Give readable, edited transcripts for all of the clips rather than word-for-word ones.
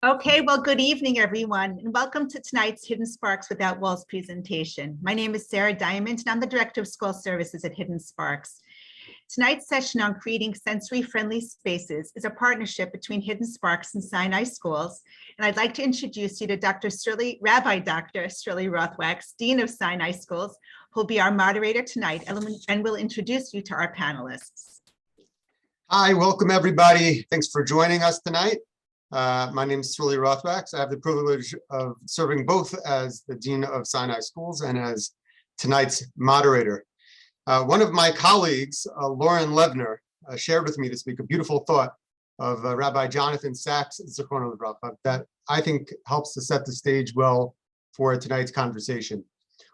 Okay, well, good evening, everyone, and welcome to tonight's Hidden Sparks Without Walls presentation. My name is Sarah Diamond, and I'm the Director of School Services at Hidden Sparks. Tonight's session on creating sensory-friendly spaces is a partnership between Hidden Sparks and Sinai Schools, and I'd like to introduce you to Rabbi Dr. Shirley Rothwax, Dean of Sinai Schools, who will be our moderator tonight and will introduce you to our panelists. Hi, welcome everybody. Thanks for joining us tonight. My name is Shirley Rothwax. I have the privilege of serving both as the Dean of Sinai Schools and as tonight's moderator. One of my colleagues, Lauren Levner, shared with me this week a beautiful thought of Rabbi Jonathan Sacks Zichrono Livracha that I think helps to set the stage well for tonight's conversation.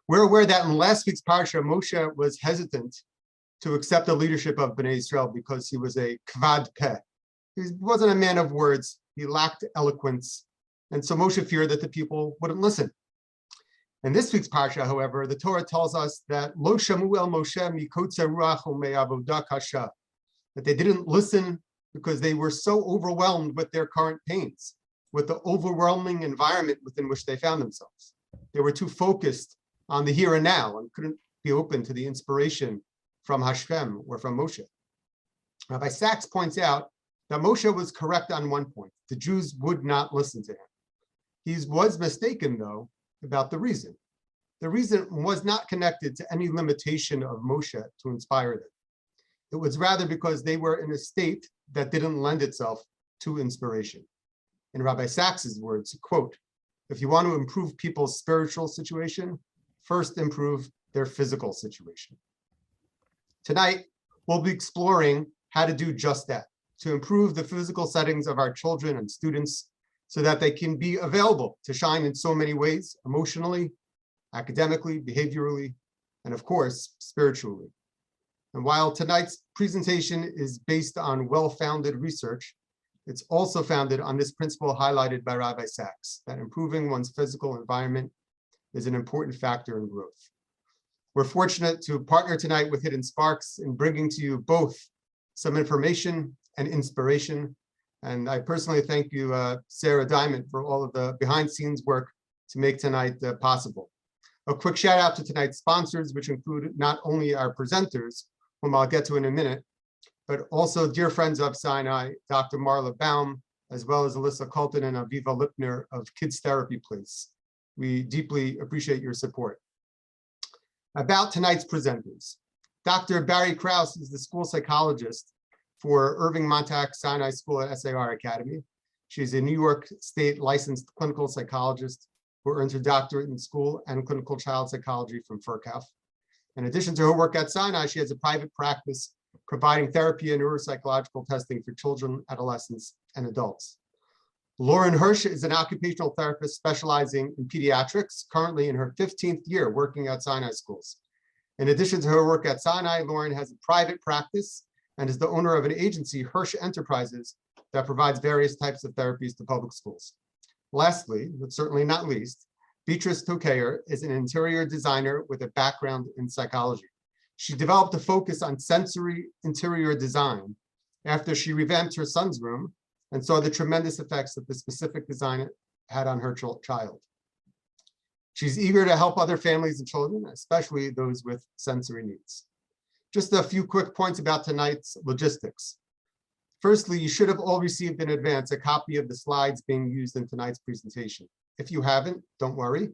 We're aware that in last week's parsha, Moshe was hesitant to accept the leadership of Bnei Israel because he was a kvad peh. He wasn't a man of words. He lacked eloquence. And so Moshe feared that the people wouldn't listen. In this week's parsha, however, the Torah tells us that Lo shamu el Moshe mikotze ruach u'me'avodah kasha, that they didn't listen because they were so overwhelmed with their current pains, with the overwhelming environment within which they found themselves. They were too focused on the here and now and couldn't be open to the inspiration from Hashem or from Moshe. Rabbi Sacks points out that Moshe was correct on one point. The Jews would not listen to him. He was mistaken, though, about the reason. The reason was not connected to any limitation of Moshe to inspire them. It was rather because they were in a state that didn't lend itself to inspiration. In Rabbi Sacks's words, quote, "If you want to improve people's spiritual situation, first improve their physical situation." Tonight, we'll be exploring how to do just that, to improve the physical settings of our children and students so that they can be available to shine in so many ways, emotionally, academically, behaviorally, and of course, spiritually. And while tonight's presentation is based on well-founded research, it's also founded on this principle highlighted by Rabbi Sacks, that improving one's physical environment is an important factor in growth. We're fortunate to partner tonight with Hidden Sparks in bringing to you both some information and inspiration. And I personally thank you, Sarah Diamond, for all of the behind-the-scenes work to make tonight possible. A quick shout out to tonight's sponsors, which include not only our presenters, whom I'll get to in a minute, but also dear friends of Sinai, Dr. Marla Baum, as well as Alyssa Colton and Aviva Lipner of Kids Therapy Place. We deeply appreciate your support. About tonight's presenters. Dr. Barry Krause is the school psychologist for Irving Montauk Sinai School at SAR Academy. She's a New York State licensed clinical psychologist who earned her doctorate in school and clinical child psychology from Furkhoff. In addition to her work at Sinai, she has a private practice providing therapy and neuropsychological testing for children, adolescents, and adults. Lauren Hirsch is an occupational therapist specializing in pediatrics, currently in her 15th year working at Sinai Schools. In addition to her work at Sinai, Lauren has a private practice and is the owner of an agency, Hirsch Enterprises, that provides various types of therapies to public schools. Lastly, but certainly not least, Beatrice Tokayer is an interior designer with a background in psychology. She developed a focus on sensory interior design after she revamped her son's room and saw the tremendous effects that the specific design had on her child. She's eager to help other families and children, especially those with sensory needs. Just a few quick points about tonight's logistics. Firstly, you should have all received in advance a copy of the slides being used in tonight's presentation. If you haven't, don't worry.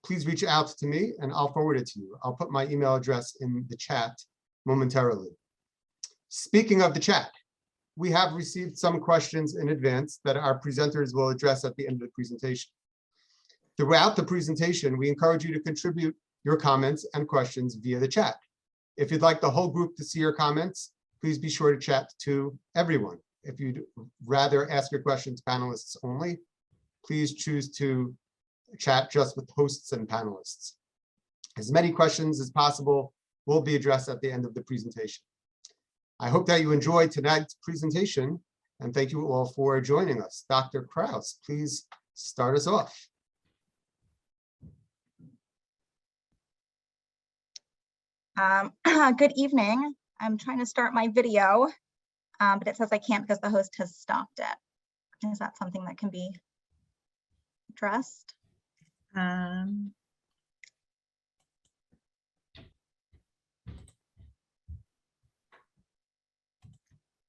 Please reach out to me and I'll forward it to you. I'll put my email address in the chat momentarily. Speaking of the chat, we have received some questions in advance that our presenters will address at the end of the presentation. Throughout the presentation, we encourage you to contribute your comments and questions via the chat. If you'd like the whole group to see your comments, please be sure to chat to everyone. If you'd rather ask your questions panelists only, please choose to chat just with hosts and panelists. As many questions as possible will be addressed at the end of the presentation. I hope that you enjoyed tonight's presentation and thank you all for joining us. Dr. Krause, please start us off. Good evening. I'm trying to start my video, but it says I can't because the host has stopped it. Is that something that can be dressed? Um,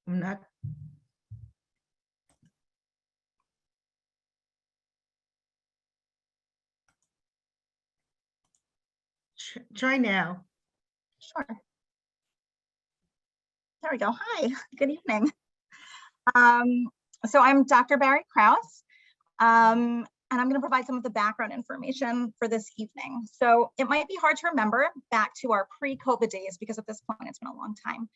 I'm not. Try now. Sure. There we go. Hi, good evening. So I'm Dr. Barry Kraus, and I'm going to provide some of the background information for this evening. So it might be hard to remember back to our pre-COVID days because at this point it's been a long time.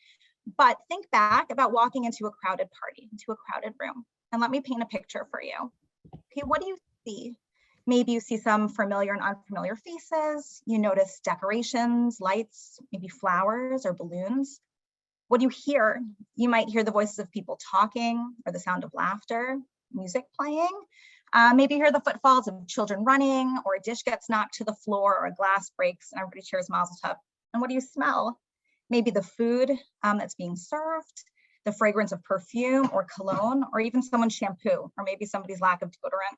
But think back about walking into a crowded party, into a crowded room, and let me paint a picture for you. Okay, what do you see? Maybe you see some familiar and unfamiliar faces. You notice decorations, lights, maybe flowers or balloons. What do you hear? You might hear the voices of people talking or the sound of laughter, music playing. Maybe you hear the footfalls of children running, or a dish gets knocked to the floor, or a glass breaks and everybody cheers Mazel Tov. And what do you smell? Maybe the food that's being served, the fragrance of perfume or cologne, or even someone's shampoo, or maybe somebody's lack of deodorant.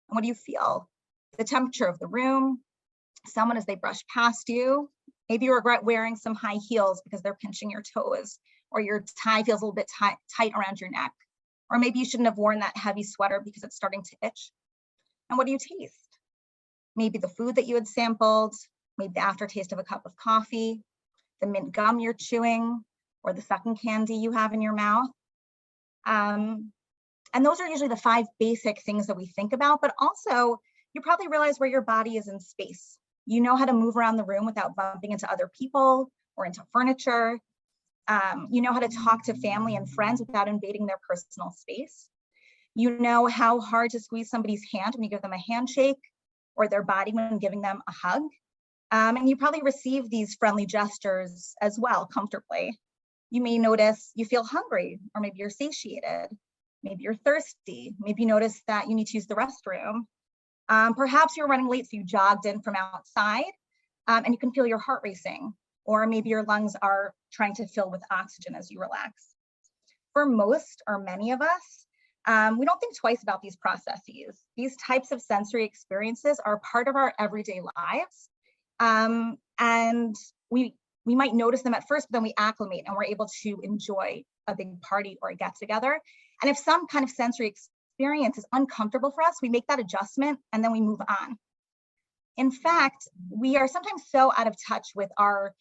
And what do you feel? The temperature of the room, someone as they brush past you. Maybe you regret wearing some high heels because they're pinching your toes, or your tie feels a little bit tight around your neck. Or maybe you shouldn't have worn that heavy sweater because it's starting to itch. And what do you taste? Maybe the food that you had sampled, maybe the aftertaste of a cup of coffee, the mint gum you're chewing, or the sucking candy you have in your mouth. And those are usually the 5 basic things that we think about, but also you probably realize where your body is in space. You know how to move around the room without bumping into other people or into furniture. You know how to talk to family and friends without invading their personal space. You know how hard to squeeze somebody's hand when you give them a handshake, or their body when giving them a hug. And you probably receive these friendly gestures as well comfortably. You may notice you feel hungry, or maybe you're satiated. Maybe you're thirsty. Maybe you notice that you need to use the restroom. Perhaps you're running late, so you jogged in from outside, and you can feel your heart racing, or maybe your lungs are trying to fill with oxygen as you relax. For most or many of us, we don't think twice about these processes. These types of sensory experiences are part of our everyday lives, and we might notice them at first, but then we acclimate and we're able to enjoy a big party or a get together. And if some kind of sensory experience is uncomfortable for us, we make that adjustment and then we move on. In fact, we are sometimes so out of touch with our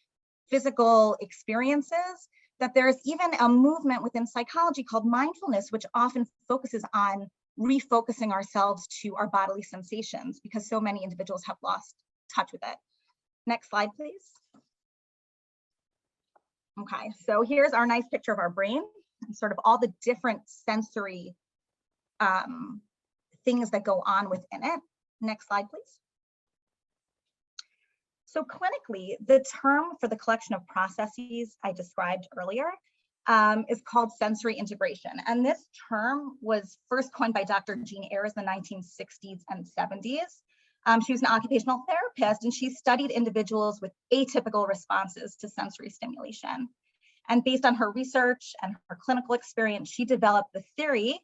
physical experiences that there's even a movement within psychology called mindfulness, which often focuses on refocusing ourselves to our bodily sensations, because so many individuals have lost touch with it. Next slide, please. Okay, so here's our nice picture of our brain and sort of all the different sensory things that go on within it. Next slide, please. So clinically, the term for the collection of processes I described earlier is called sensory integration. And this term was first coined by Dr. Jean Ayres in the 1960s and 70s. She was an occupational therapist, and she studied individuals with atypical responses to sensory stimulation. And based on her research and her clinical experience, she developed the theory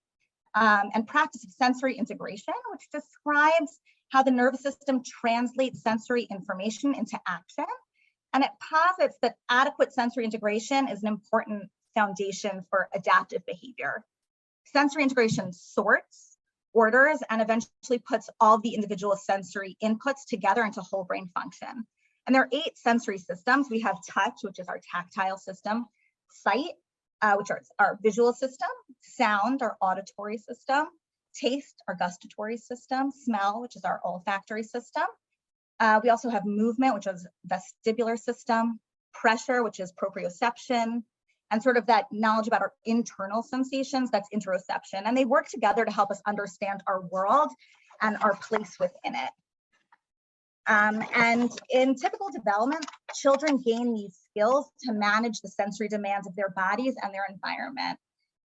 and practice of sensory integration, which describes how the nervous system translates sensory information into action. And it posits that adequate sensory integration is an important foundation for adaptive behavior. Sensory integration sorts, orders, and eventually puts all the individual sensory inputs together into whole brain function. And there are 8 sensory systems. We have touch, which is our tactile system, sight, which is our visual system, sound, our auditory system, taste, our gustatory system, smell, which is our olfactory system. We also have movement, which is vestibular system, pressure, which is proprioception, and sort of that knowledge about our internal sensations, that's interoception. And they work together to help us understand our world and our place within it. And in typical development, children gain these skills to manage the sensory demands of their bodies and their environment.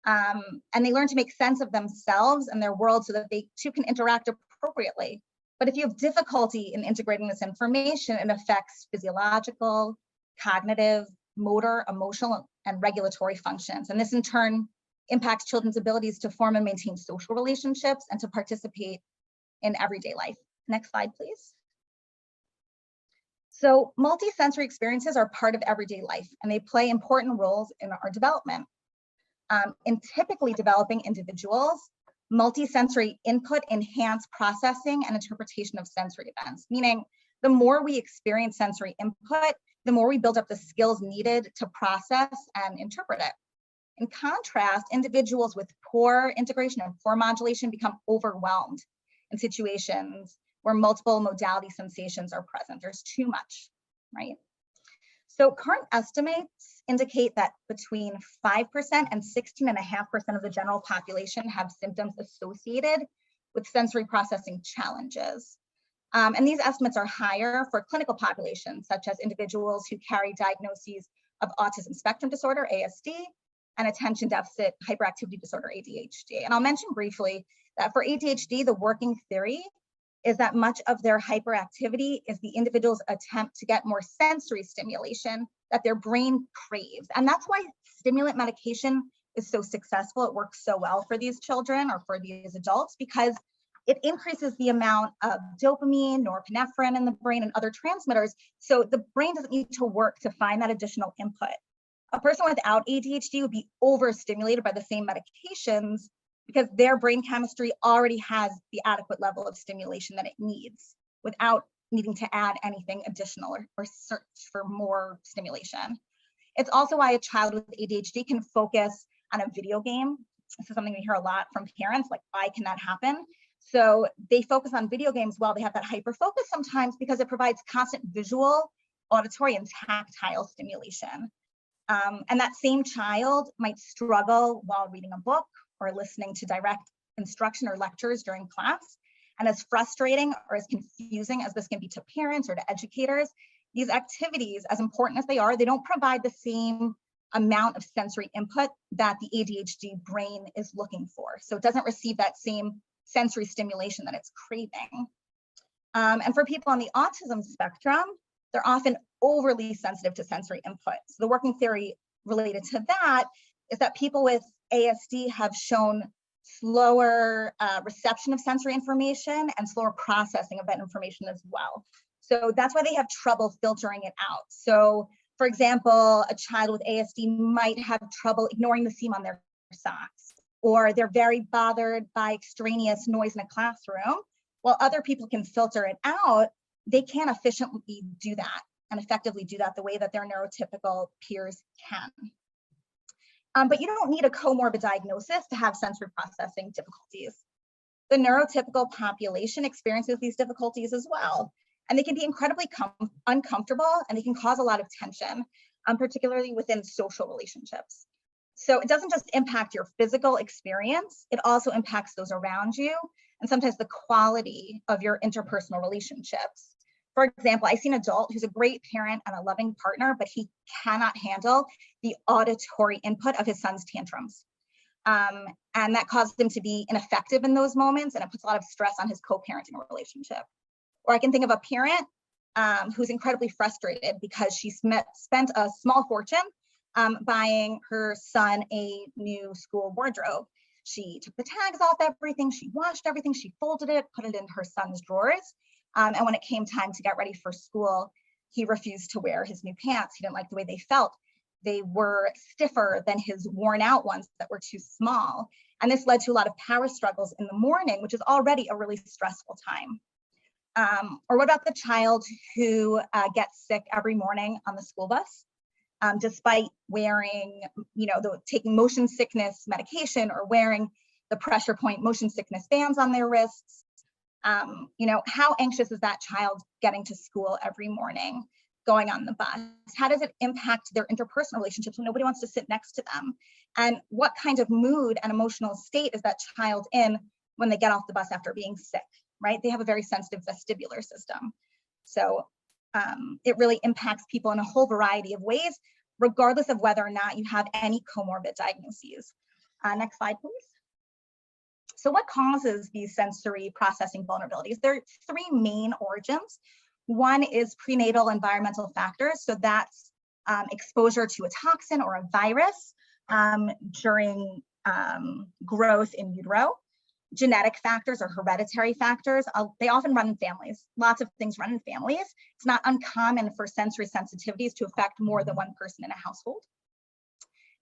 And they learn to make sense of themselves and their world so that they too can interact appropriately. But if you have difficulty in integrating this information, it affects physiological, cognitive, motor, emotional, and regulatory functions. And this in turn impacts children's abilities to form and maintain social relationships and to participate in everyday life. Next slide, please. So multisensory experiences are part of everyday life, and they play important roles in our development. In typically developing individuals, multisensory input enhance processing and interpretation of sensory events, meaning the more we experience sensory input, the more we build up the skills needed to process and interpret it. In contrast, individuals with poor integration and poor modulation become overwhelmed in situations where multiple modality sensations are present. There's too much, right? So current estimates indicate that between 5% and 16.5% of the general population have symptoms associated with sensory processing challenges. And these estimates are higher for clinical populations, such as individuals who carry diagnoses of autism spectrum disorder, ASD, and attention deficit hyperactivity disorder, ADHD. And I'll mention briefly that for ADHD, the working theory is that much of their hyperactivity is the individual's attempt to get more sensory stimulation that their brain craves. And that's why stimulant medication is so successful. It works so well for these children or for these adults because it increases the amount of dopamine, norepinephrine in the brain and other transmitters. So the brain doesn't need to work to find that additional input. A person without ADHD would be overstimulated by the same medications because their brain chemistry already has the adequate level of stimulation that it needs without needing to add anything additional or search for more stimulation. It's also why a child with ADHD can focus on a video game. This is something we hear a lot from parents, like, why can that happen? So they focus on video games while they have that hyper focus sometimes because it provides constant visual, auditory, and tactile stimulation. And that same child might struggle while reading a book or listening to direct instruction or lectures during class. And as frustrating or as confusing as this can be to parents or to educators, these activities, as important as they are, they don't provide the same amount of sensory input that the ADHD brain is looking for. So it doesn't receive that same sensory stimulation that it's craving. And for people on the autism spectrum, they're often overly sensitive to sensory input. So the working theory related to that is that people with ASD have shown slower reception of sensory information and slower processing of that information as well. So that's why they have trouble filtering it out. So for example, a child with ASD might have trouble ignoring the seam on their socks, or they're very bothered by extraneous noise in a classroom. While other people can filter it out, they can't efficiently do that and effectively do that the way that their neurotypical peers can. But you don't need a comorbid diagnosis to have sensory processing difficulties. The neurotypical population experiences these difficulties as well, and they can be incredibly uncomfortable, and they can cause a lot of tension, particularly within social relationships. So it doesn't just impact your physical experience, it also impacts those around you, and sometimes the quality of your interpersonal relationships. For example, I see an adult who's a great parent and a loving partner, but he cannot handle the auditory input of his son's tantrums. And that causes him to be ineffective in those moments, and it puts a lot of stress on his co-parenting relationship. Or I can think of a parent who's incredibly frustrated because she spent a small fortune buying her son a new school wardrobe. She took the tags off everything, she washed everything, she folded it, put it in her son's drawers. And when it came time to get ready for school, he refused to wear his new pants. He didn't like the way they felt. They were stiffer than his worn out ones that were too small. And this led to a lot of power struggles in the morning, which is already a really stressful time. Or what about the child who gets sick every morning on the school bus, despite wearing, taking motion sickness medication or wearing the pressure point motion sickness bands on their wrists? How anxious is that child getting to school every morning, going on the bus? How does it impact their interpersonal relationships when nobody wants to sit next to them? And what kind of mood and emotional state is that child in when they get off the bus after being sick, right? They have a very sensitive vestibular system. So it really impacts people in a whole variety of ways, regardless of whether or not you have any comorbid diagnoses. Next slide, please. So what causes these sensory processing vulnerabilities? There are three main origins. One is prenatal environmental factors. So that's exposure to a toxin or a virus during growth in utero. genetic factors or hereditary factors, they often run in families. Lots of things run in families. It's not uncommon for sensory sensitivities to affect more than one person in a household.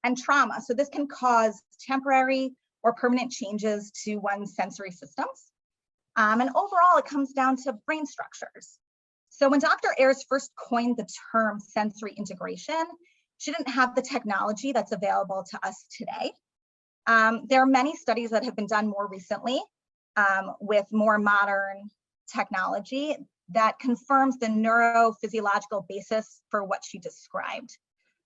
And trauma. So this can cause temporary or permanent changes to one's sensory systems. And overall, it comes down to brain structures. So when Dr. Ayers first coined the term sensory integration, she didn't have the technology that's available to us today. There are many studies that have been done more recently with more modern technology that confirms the neurophysiological basis for what she described.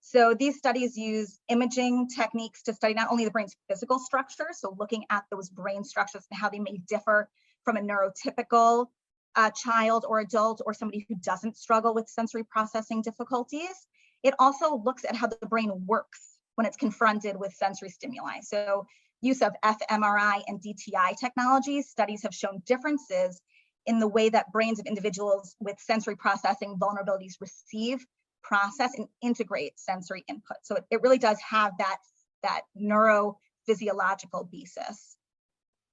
So these studies use imaging techniques to study not only the brain's physical structure, so looking at those brain structures and how they may differ from a neurotypical child or adult or somebody who doesn't struggle with sensory processing difficulties. It also looks at how the brain works when it's confronted with sensory stimuli. So use of fMRI and DTI technologies, studies have shown differences in the way that brains of individuals with sensory processing vulnerabilities receive, process, and integrate sensory input. So it really does have that neurophysiological basis.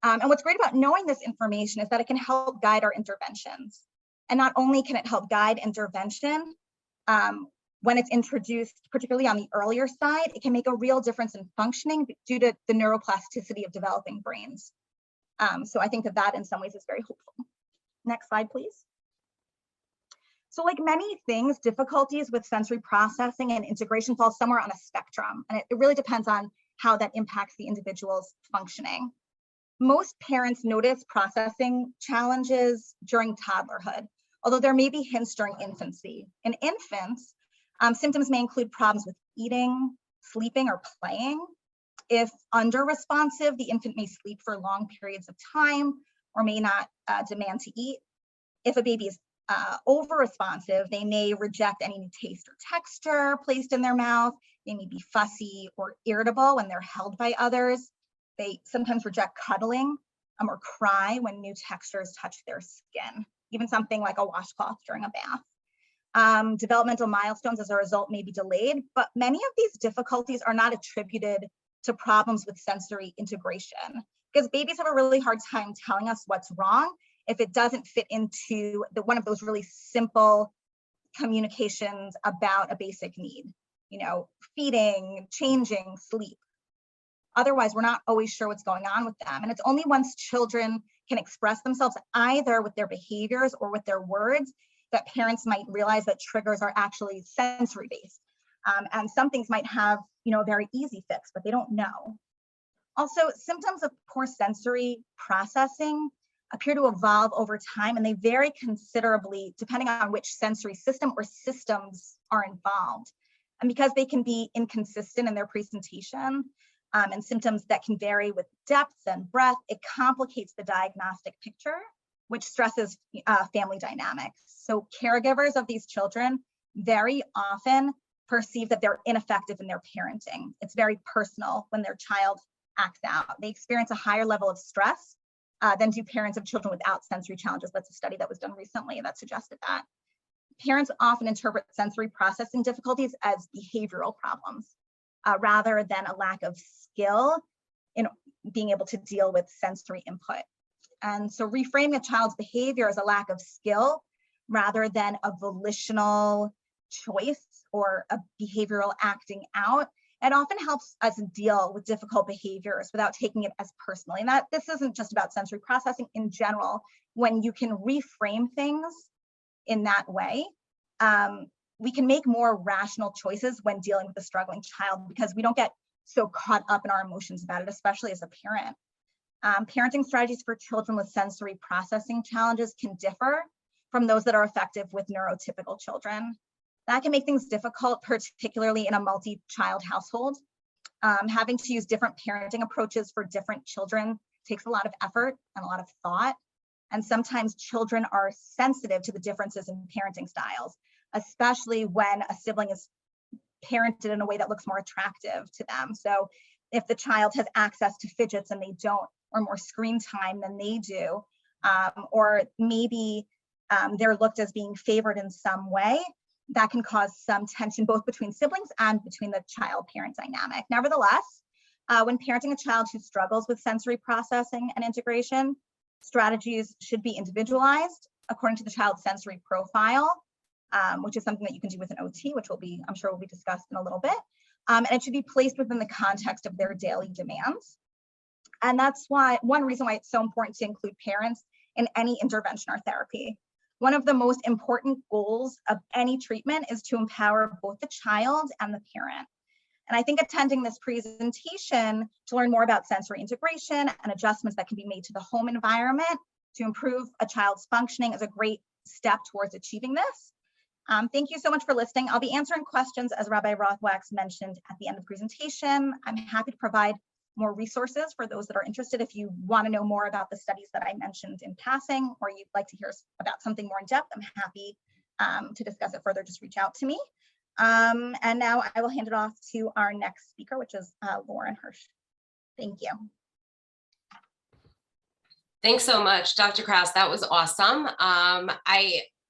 And what's great about knowing this information is that it can help guide our interventions. And not only can it help guide intervention, when it's introduced, particularly on the earlier side, it can make a real difference in functioning due to the neuroplasticity of developing brains. So I think that in some ways is very hopeful. Next slide, please. So like many things, difficulties with sensory processing and integration fall somewhere on a spectrum, and it really depends on how that impacts the individual's functioning. Most parents notice processing challenges during toddlerhood, although there may be hints during infancy. In infants, symptoms may include problems with eating, sleeping, or playing. If under-responsive, the infant may sleep for long periods of time or may not demand to eat. If a baby is over-responsive, they may reject any new taste or texture placed in their mouth. They may be fussy or irritable when they're held by others. They sometimes reject cuddling or cry when new textures touch their skin, even something like a washcloth during a bath. Developmental milestones as a result may be delayed, but many of these difficulties are not attributed to problems with sensory integration, because babies have a really hard time telling us what's wrong if it doesn't fit into one of those really simple communications about a basic need, feeding, changing, sleep. Otherwise, we're not always sure what's going on with them. And it's only once children can express themselves either with their behaviors or with their words that parents might realize that triggers are actually sensory based. And some things might have, a very easy fix, but they don't know. Also, symptoms of poor sensory processing appear to evolve over time, and they vary considerably depending on which sensory system or systems are involved. And because they can be inconsistent in their presentation, and symptoms that can vary with depth and breadth, it complicates the diagnostic picture, which stresses family dynamics. So caregivers of these children very often perceive that they're ineffective in their parenting. It's very personal when their child acts out. They experience a higher level of stress than do parents of children without sensory challenges. That's a study that was done recently that suggested that. Parents often interpret sensory processing difficulties as behavioral problems, rather than a lack of skill in being able to deal with sensory input. And so reframing a child's behavior as a lack of skill rather than a volitional choice or a behavioral acting out, it often helps us deal with difficult behaviors without taking it as personally. And this isn't just about sensory processing in general. When you can reframe things in that way, we can make more rational choices when dealing with a struggling child, because we don't get so caught up in our emotions about it, especially as a parent. Parenting strategies for children with sensory processing challenges can differ from those that are effective with neurotypical children. That can make things difficult, particularly in a multi-child household. Having to use different parenting approaches for different children takes a lot of effort and a lot of thought. And sometimes children are sensitive to the differences in parenting styles, especially when a sibling is parented in a way that looks more attractive to them. So if the child has access to fidgets and they don't, or more screen time than they do, or maybe they're looked as being favored in some way, that can cause some tension both between siblings and between the child-parent dynamic. Nevertheless, When parenting a child who struggles with sensory processing and integration, strategies should be individualized according to the child's sensory profile, which is something that you can do with an OT, which I'm sure will be discussed in a little bit. And it should be placed within the context of their daily demands. And that's one reason why it's so important to include parents in any intervention or therapy. One of the most important goals of any treatment is to empower both the child and the parent. And I think attending this presentation to learn more about sensory integration and adjustments that can be made to the home environment to improve a child's functioning is a great step towards achieving this. Thank you so much for listening. I'll be answering questions, as Rabbi Rothwachs mentioned, at the end of the presentation. I'm happy to provide more resources for those that are interested. If you want to know more about the studies that I mentioned in passing, or you'd like to hear about something more in depth, I'm happy to discuss it further. Just reach out to me. And now I will hand it off to our next speaker, which is Lauren Hirsch. Thank you. Thanks so much, Dr. Kraus. That was awesome.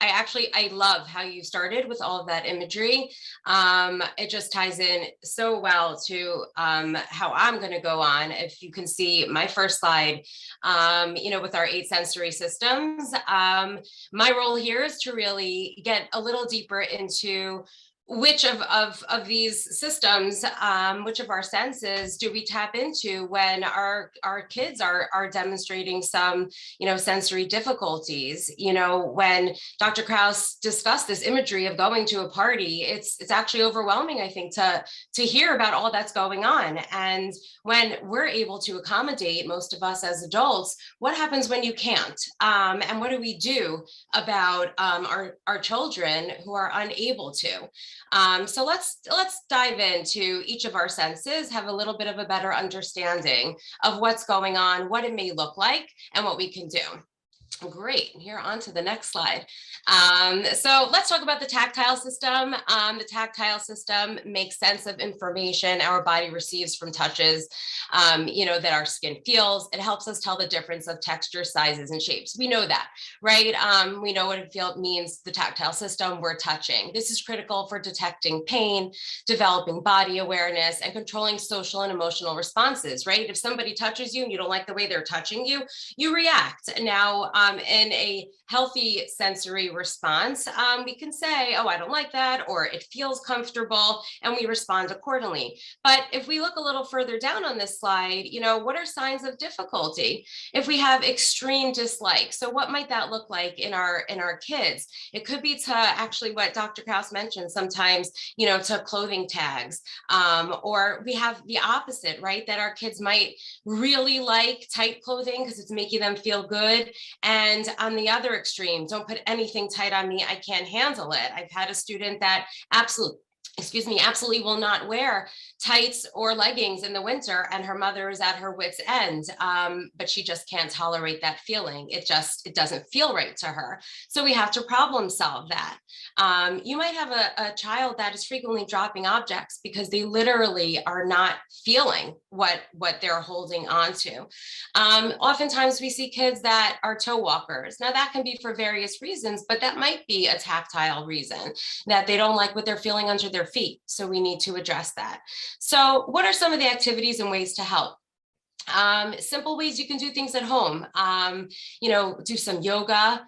I love how you started with all of that imagery. It just ties in so well to how I'm going to go on. If you can see my first slide, with our 8 sensory systems, my role here is to really get a little deeper into which of these systems, which of our senses do we tap into when our kids are demonstrating some, sensory difficulties? When Dr. Kraus discussed this imagery of going to a party, it's actually overwhelming, I think, to hear about all that's going on. And when we're able to accommodate most of us as adults, what happens when you can't? And what do we do about our children who are unable to? So let's dive into each of our senses, have a little bit of a better understanding of what's going on, what it may look like, and what we can do. Great. Here on to the next slide. So let's talk about the tactile system. The tactile system makes sense of information our body receives from touches, that our skin feels. It helps us tell the difference of texture, sizes, and shapes. We know that, right? We know what it means, the tactile system, we're touching. This is critical for detecting pain, developing body awareness, and controlling social and emotional responses, right? If somebody touches you and you don't like the way they're touching you, you react. Now, in a healthy sensory response, we can say, oh, I don't like that, or it feels comfortable, and we respond accordingly. But if we look a little further down on this slide, what are signs of difficulty? If we have extreme dislike, so what might that look like in our kids? It could be to actually what Dr. Kraus mentioned, sometimes, to clothing tags, or we have the opposite, right? That our kids might really like tight clothing because it's making them feel good. And on the other extreme, don't put anything tight on me, I can't handle it. I've had a student that absolutely will not wear tights or leggings in the winter, and her mother is at her wit's end, but she just can't tolerate that feeling. It doesn't feel right to her. So we have to problem solve that. You might have a child that is frequently dropping objects because they literally are not feeling what they're holding on to. Oftentimes we see kids that are toe walkers. Now that can be for various reasons, but that might be a tactile reason, that they don't like what they're feeling under their feet. So we need to address that. So what are some of the activities and ways to help? Simple ways you can do things at home, do some yoga,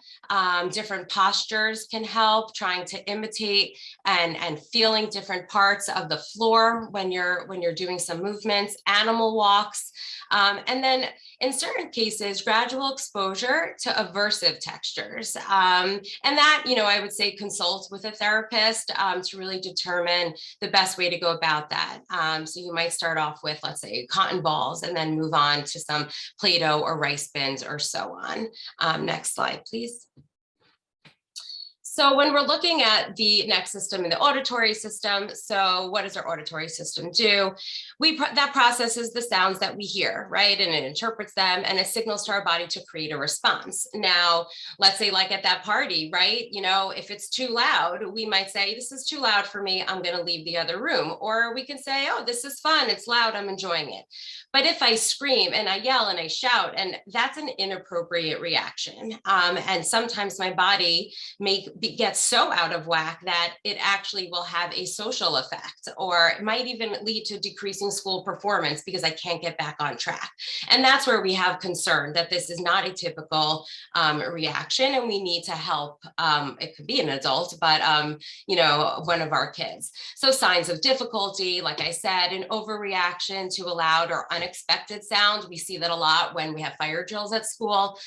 different postures can help, trying to imitate and feeling different parts of the floor when you're doing some movements, animal walks, and then in certain cases, gradual exposure to aversive textures. And that, I would say consult with a therapist to really determine the best way to go about that. So you might start off with, let's say, cotton balls, and then move on to some Play-Doh or rice bins or so on. Next slide, please. So when we're looking at the next system in the auditory system, so what does our auditory system do? That processes the sounds that we hear, right? And it interprets them, and it signals to our body to create a response. Now, let's say like at that party, right? If it's too loud, we might say, this is too loud for me, I'm gonna leave the other room. Or we can say, oh, this is fun, it's loud, I'm enjoying it. But if I scream and I yell and I shout, and that's an inappropriate reaction. And sometimes my body may get so out of whack that it actually will have a social effect, or it might even lead to decreasing school performance because I can't get back on track. And that's where we have concern that this is not a typical reaction, and we need to help. It could be an adult, but one of our kids. So signs of difficulty, like I said, an overreaction to a loud or unexpected sound. We see that a lot when we have fire drills at school.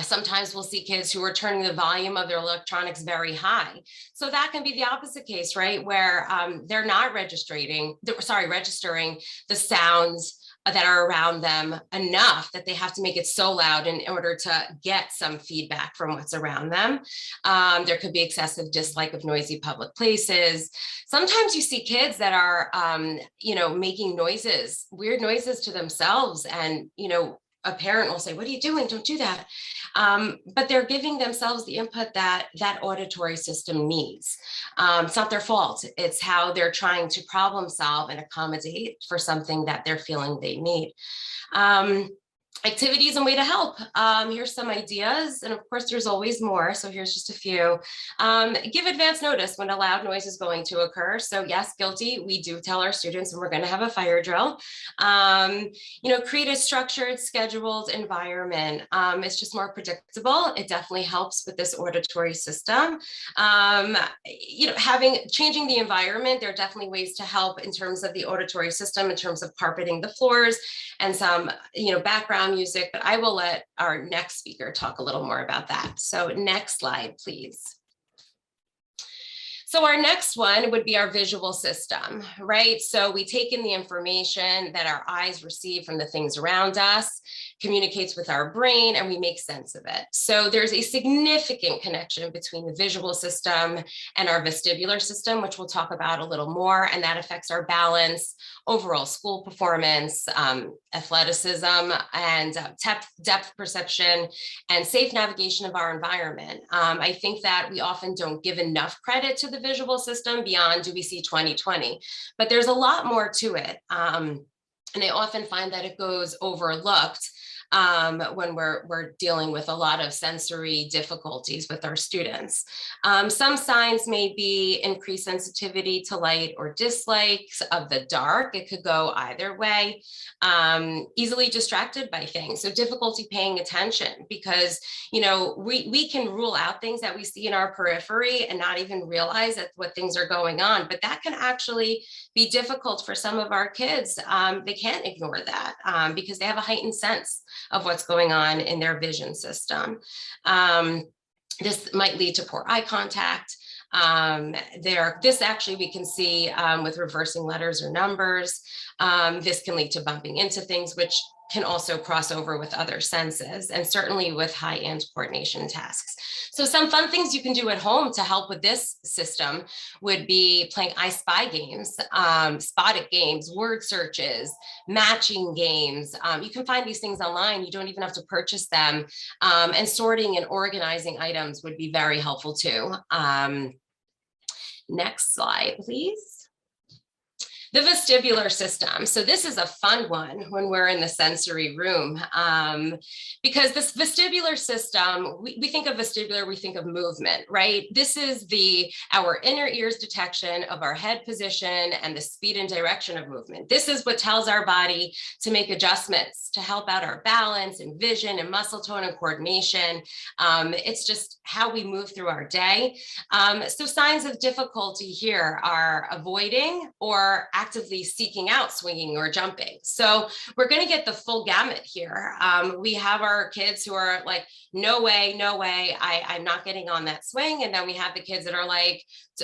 Sometimes we'll see kids who are turning the volume of their electronics very high. So that can be the opposite case, right? Where they're not registering the sounds that are around them enough that they have to make it so loud in order to get some feedback from what's around them. There could be excessive dislike of noisy public places. Sometimes you see kids that are, making noises, weird noises to themselves, and, a parent will say, "What are you doing? Don't do that." But they're giving themselves the input that auditory system needs. It's not their fault. It's how they're trying to problem solve and accommodate for something that they're feeling they need. Activities and way to help. Here's some ideas, and of course there's always more, so here's just a few. Give advance notice when a loud noise is going to occur. So yes, guilty, we do tell our students when we're going to have a fire drill. Create a structured, scheduled environment. It's just more predictable. It definitely helps with this auditory system. Changing the environment, there are definitely ways to help in terms of the auditory system, in terms of carpeting the floors and some, background music, but I will let our next speaker talk a little more about that. So next slide, please. So our next one would be our visual system, right? So we take in the information that our eyes receive from the things around us, communicates with our brain, and we make sense of it. So there's a significant connection between the visual system and our vestibular system, which we'll talk about a little more, and that affects our balance, overall school performance, athleticism, and depth perception, and safe navigation of our environment. I think that we often don't give enough credit to the visual system beyond do we see 20/20, but there's a lot more to it. And I often find that it goes overlooked when we're dealing with a lot of sensory difficulties with our students. Some signs may be increased sensitivity to light or dislikes of the dark. It could go either way. Easily distracted by things. So difficulty paying attention because, we can rule out things that we see in our periphery and not even realize that what things are going on, but that can actually be difficult for some of our kids. They can't ignore that because they have a heightened sense of what's going on in their vision system. This might lead to poor eye contact. This actually we can see with reversing letters or numbers. This can lead to bumping into things, which can also cross over with other senses, and certainly with high-end coordination tasks. So some fun things you can do at home to help with this system would be playing I Spy games, spot it games, word searches, matching games. You can find these things online. You don't even have to purchase them. And sorting and organizing items would be very helpful too. Next slide, please. The vestibular system. So this is a fun one when we're in the sensory room because this vestibular system, we think of vestibular, we think of movement, right? This is our inner ear's detection of our head position and the speed and direction of movement. This is what tells our body to make adjustments to help out our balance and vision and muscle tone and coordination. It's just how we move through our day. So signs of difficulty here are avoiding or actively seeking out swinging or jumping. So we're going to get the full gamut here. We have our kids who are like, no way, I'm not getting on that swing. And then we have the kids that are like,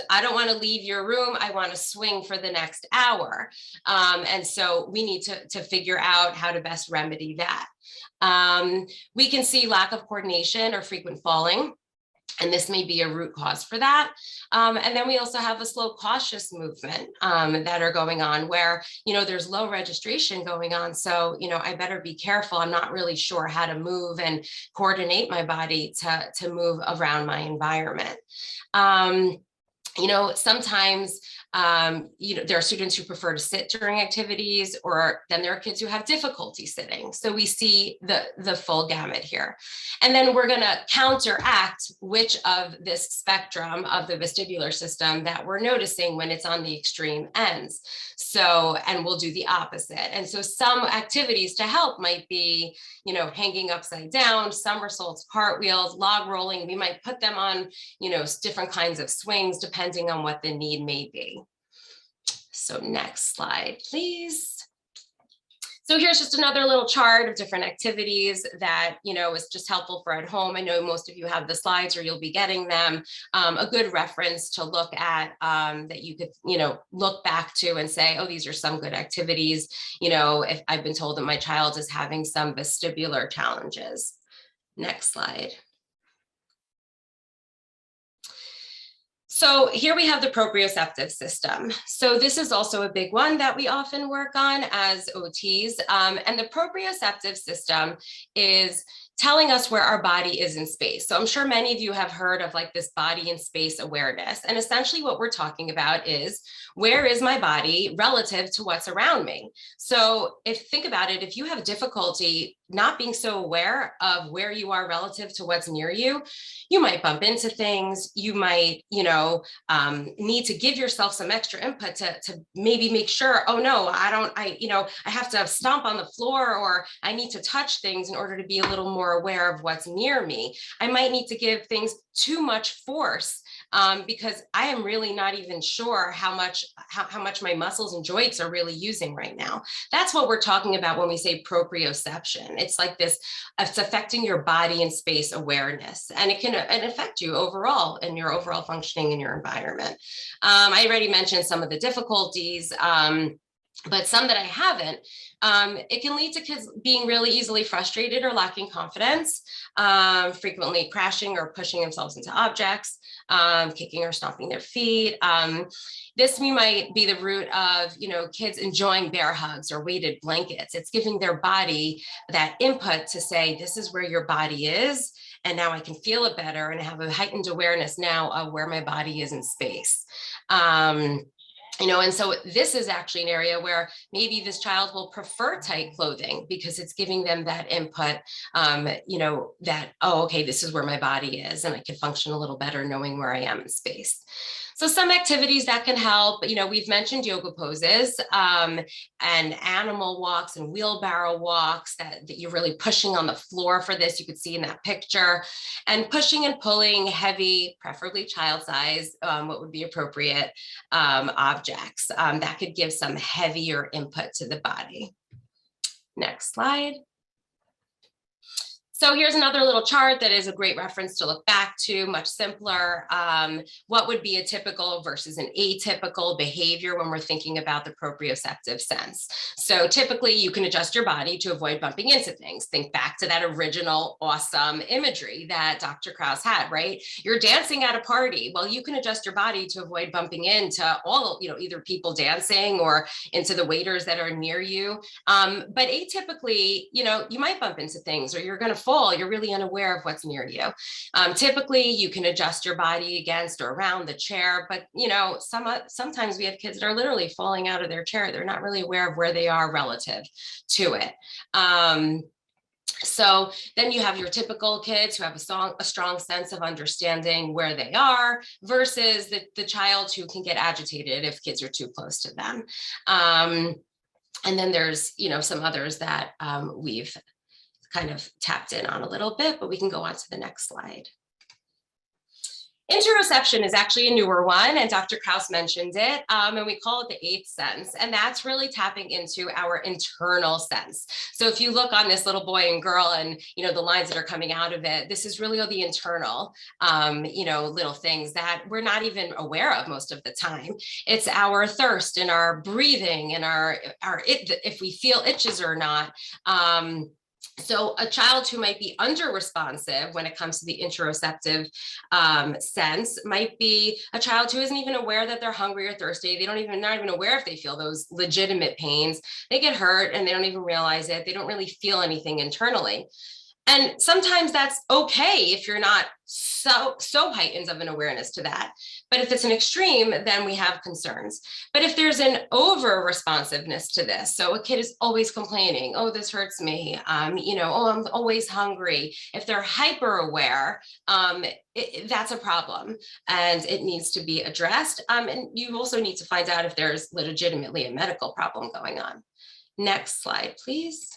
I don't want to leave your room. I want to swing for the next hour. And so we need to figure out how to best remedy that. We can see lack of coordination or frequent falling. And this may be a root cause for that. And then we also have a slow, cautious movement that are going on where, there's low registration going on. So, I better be careful. I'm not really sure how to move and coordinate my body to move around my environment. Sometimes, there are students who prefer to sit during activities, or then there are kids who have difficulty sitting. So we see the full gamut here. And then we're going to counteract which of this spectrum of the vestibular system that we're noticing when it's on the extreme ends. So, and we'll do the opposite. And so some activities to help might be, hanging upside down, somersaults, cartwheels, log rolling. We might put them on, different kinds of swings, depending on what the need may be. So next slide, please. So here's just another little chart of different activities that, is just helpful for at home. I know most of you have the slides or you'll be getting them. A good reference to look at that you could, look back to and say, oh, these are some good activities. If I've been told that my child is having some vestibular challenges. Next slide. So here we have the proprioceptive system. So this is also a big one that we often work on as OTs. And the proprioceptive system is telling us where our body is in space. So I'm sure many of you have heard of like this body in space awareness. And essentially what we're talking about is, where is my body relative to what's around me? So think about it, if you have difficulty not being so aware of where you are relative to what's near you, you might bump into things. You might, need to give yourself some extra input to maybe make sure, oh no, I have to stomp on the floor, or I need to touch things in order to be a little more aware of what's near me. I might need to give things too much force because I am really not even sure how much my muscles and joints are really using right now. That's what we're talking about when we say proprioception. It's like this, it's affecting your body and space awareness, and it can affect you overall and your overall functioning in your environment. I already mentioned some of the difficulties, but some that I haven't. It can lead to kids being really easily frustrated or lacking confidence, frequently crashing or pushing themselves into objects, kicking or stomping their feet. This might be the root of, kids enjoying bear hugs or weighted blankets. It's giving their body that input to say, this is where your body is, and now I can feel it better and have a heightened awareness now of where my body is in space. And so this is actually an area where maybe this child will prefer tight clothing because it's giving them that input, that, oh, okay, this is where my body is, and I can function a little better knowing where I am in space. So some activities that can help, we've mentioned yoga poses and animal walks and wheelbarrow walks that you're really pushing on the floor for this. You could see in that picture, and pushing and pulling heavy, preferably child size, what would be appropriate objects that could give some heavier input to the body. Next slide. So here's another little chart that is a great reference to look back to, much simpler. What would be a typical versus an atypical behavior when we're thinking about the proprioceptive sense? So typically you can adjust your body to avoid bumping into things. Think back to that original awesome imagery that Dr. Krause had, right? You're dancing at a party. Well, you can adjust your body to avoid bumping into all, either people dancing or into the waiters that are near you. But atypically, you might bump into things, or you're going to fall, you're really unaware of what's near you. Typically, you can adjust your body against or around the chair, but sometimes we have kids that are literally falling out of their chair. They're not really aware of where they are relative to it. So then you have your typical kids who have a strong sense of understanding where they are versus the child who can get agitated if kids are too close to them. And then there's, some others that we've kind of tapped in on a little bit, but we can go on to the next slide. Interoception is actually a newer one, and Dr. Krause mentioned it, and we call it the eighth sense, and that's really tapping into our internal sense. So if you look on this little boy and girl and, the lines that are coming out of it, this is really the internal, little things that we're not even aware of most of the time. It's our thirst and our breathing and if we feel itches or not. So a child who might be under responsive when it comes to the interoceptive sense might be a child who isn't even aware that they're hungry or thirsty. They're not even aware if they feel those legitimate pains. They get hurt and they don't even realize it. They don't really feel anything internally. And sometimes that's okay if you're not so heightened of an awareness to that. But if it's an extreme, then we have concerns. But if there's an over responsiveness to this, so a kid is always complaining, oh, this hurts me, oh, I'm always hungry. If they're hyper aware, that's a problem and it needs to be addressed. And you also need to find out if there's legitimately a medical problem going on. Next slide, please.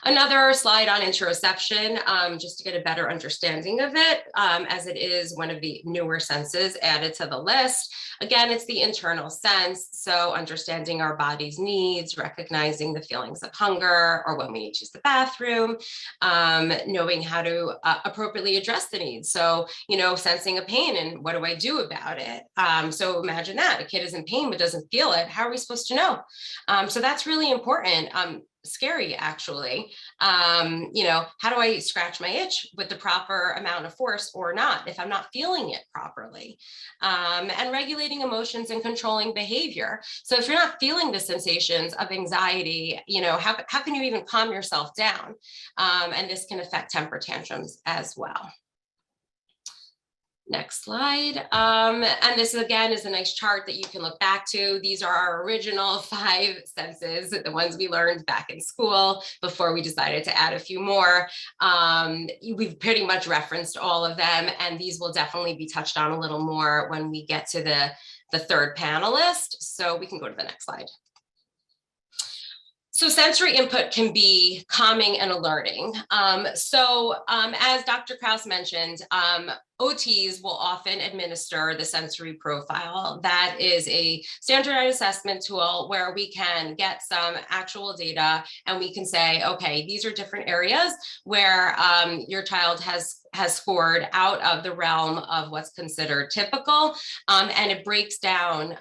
Another slide on interoception, just to get a better understanding of it, as it is one of the newer senses added to the list. Again, it's the internal sense, so understanding our body's needs, recognizing the feelings of hunger or when we need to use the bathroom, knowing how to appropriately address the needs. So, sensing a pain and what do I do about it? So imagine that, a kid is in pain but doesn't feel it. How are we supposed to know? So that's really important. Scary, actually. How do I scratch my itch with the proper amount of force or not if I'm not feeling it properly? And regulating emotions and controlling behavior. So if you're not feeling the sensations of anxiety, how can you even calm yourself down? And this can affect temper tantrums as well. Next slide. And this again is a nice chart that you can look back to. These are our original 5 senses, the ones we learned back in school before we decided to add a few more. We've pretty much referenced all of them, and these will definitely be touched on a little more when we get to the third panelist. So we can go to the next slide. So sensory input can be calming and alerting. As Dr. Kraus mentioned, OTs will often administer the sensory profile. That is a standardized assessment tool where we can get some actual data and we can say, okay, these are different areas where your child has scored out of the realm of what's considered typical, and it breaks down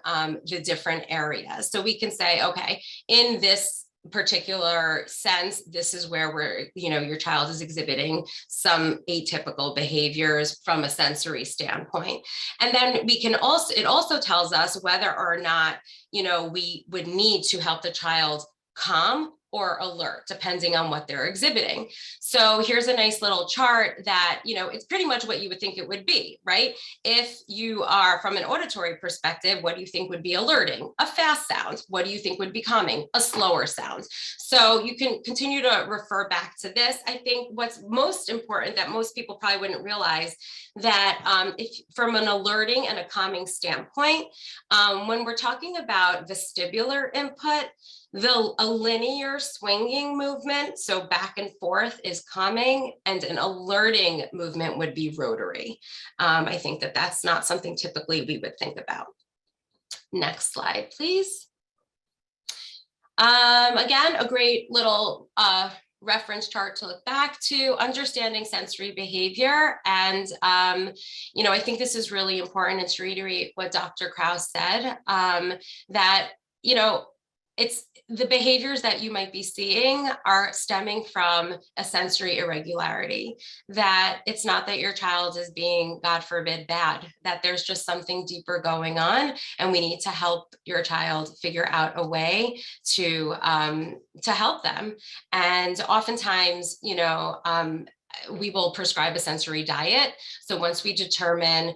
the different areas. So we can say, okay, in this particular sense, this is where your child is exhibiting some atypical behaviors from a sensory standpoint. And then it also tells us whether or not, we would need to help the child calm or alert, depending on what they're exhibiting. So here's a nice little chart that, it's pretty much what you would think it would be, right? If you are from an auditory perspective, what do you think would be alerting? A fast sound. What do you think would be calming? A slower sound. So you can continue to refer back to this. I think what's most important that most people probably wouldn't realize that if from an alerting and a calming standpoint, when we're talking about vestibular input, a linear swinging movement, so back and forth, is calming, and an alerting movement would be rotary. I think that that's not something typically we would think about. Next slide, please. Again, a great little reference chart to look back to, understanding sensory behavior. And, I think this is really important, and to reiterate what Dr. Kraus said, that, it's the behaviors that you might be seeing are stemming from a sensory irregularity, that it's not that your child is being, God forbid, bad, that there's just something deeper going on, and we need to help your child figure out a way to help them. And oftentimes, we will prescribe a sensory diet. So once we determine,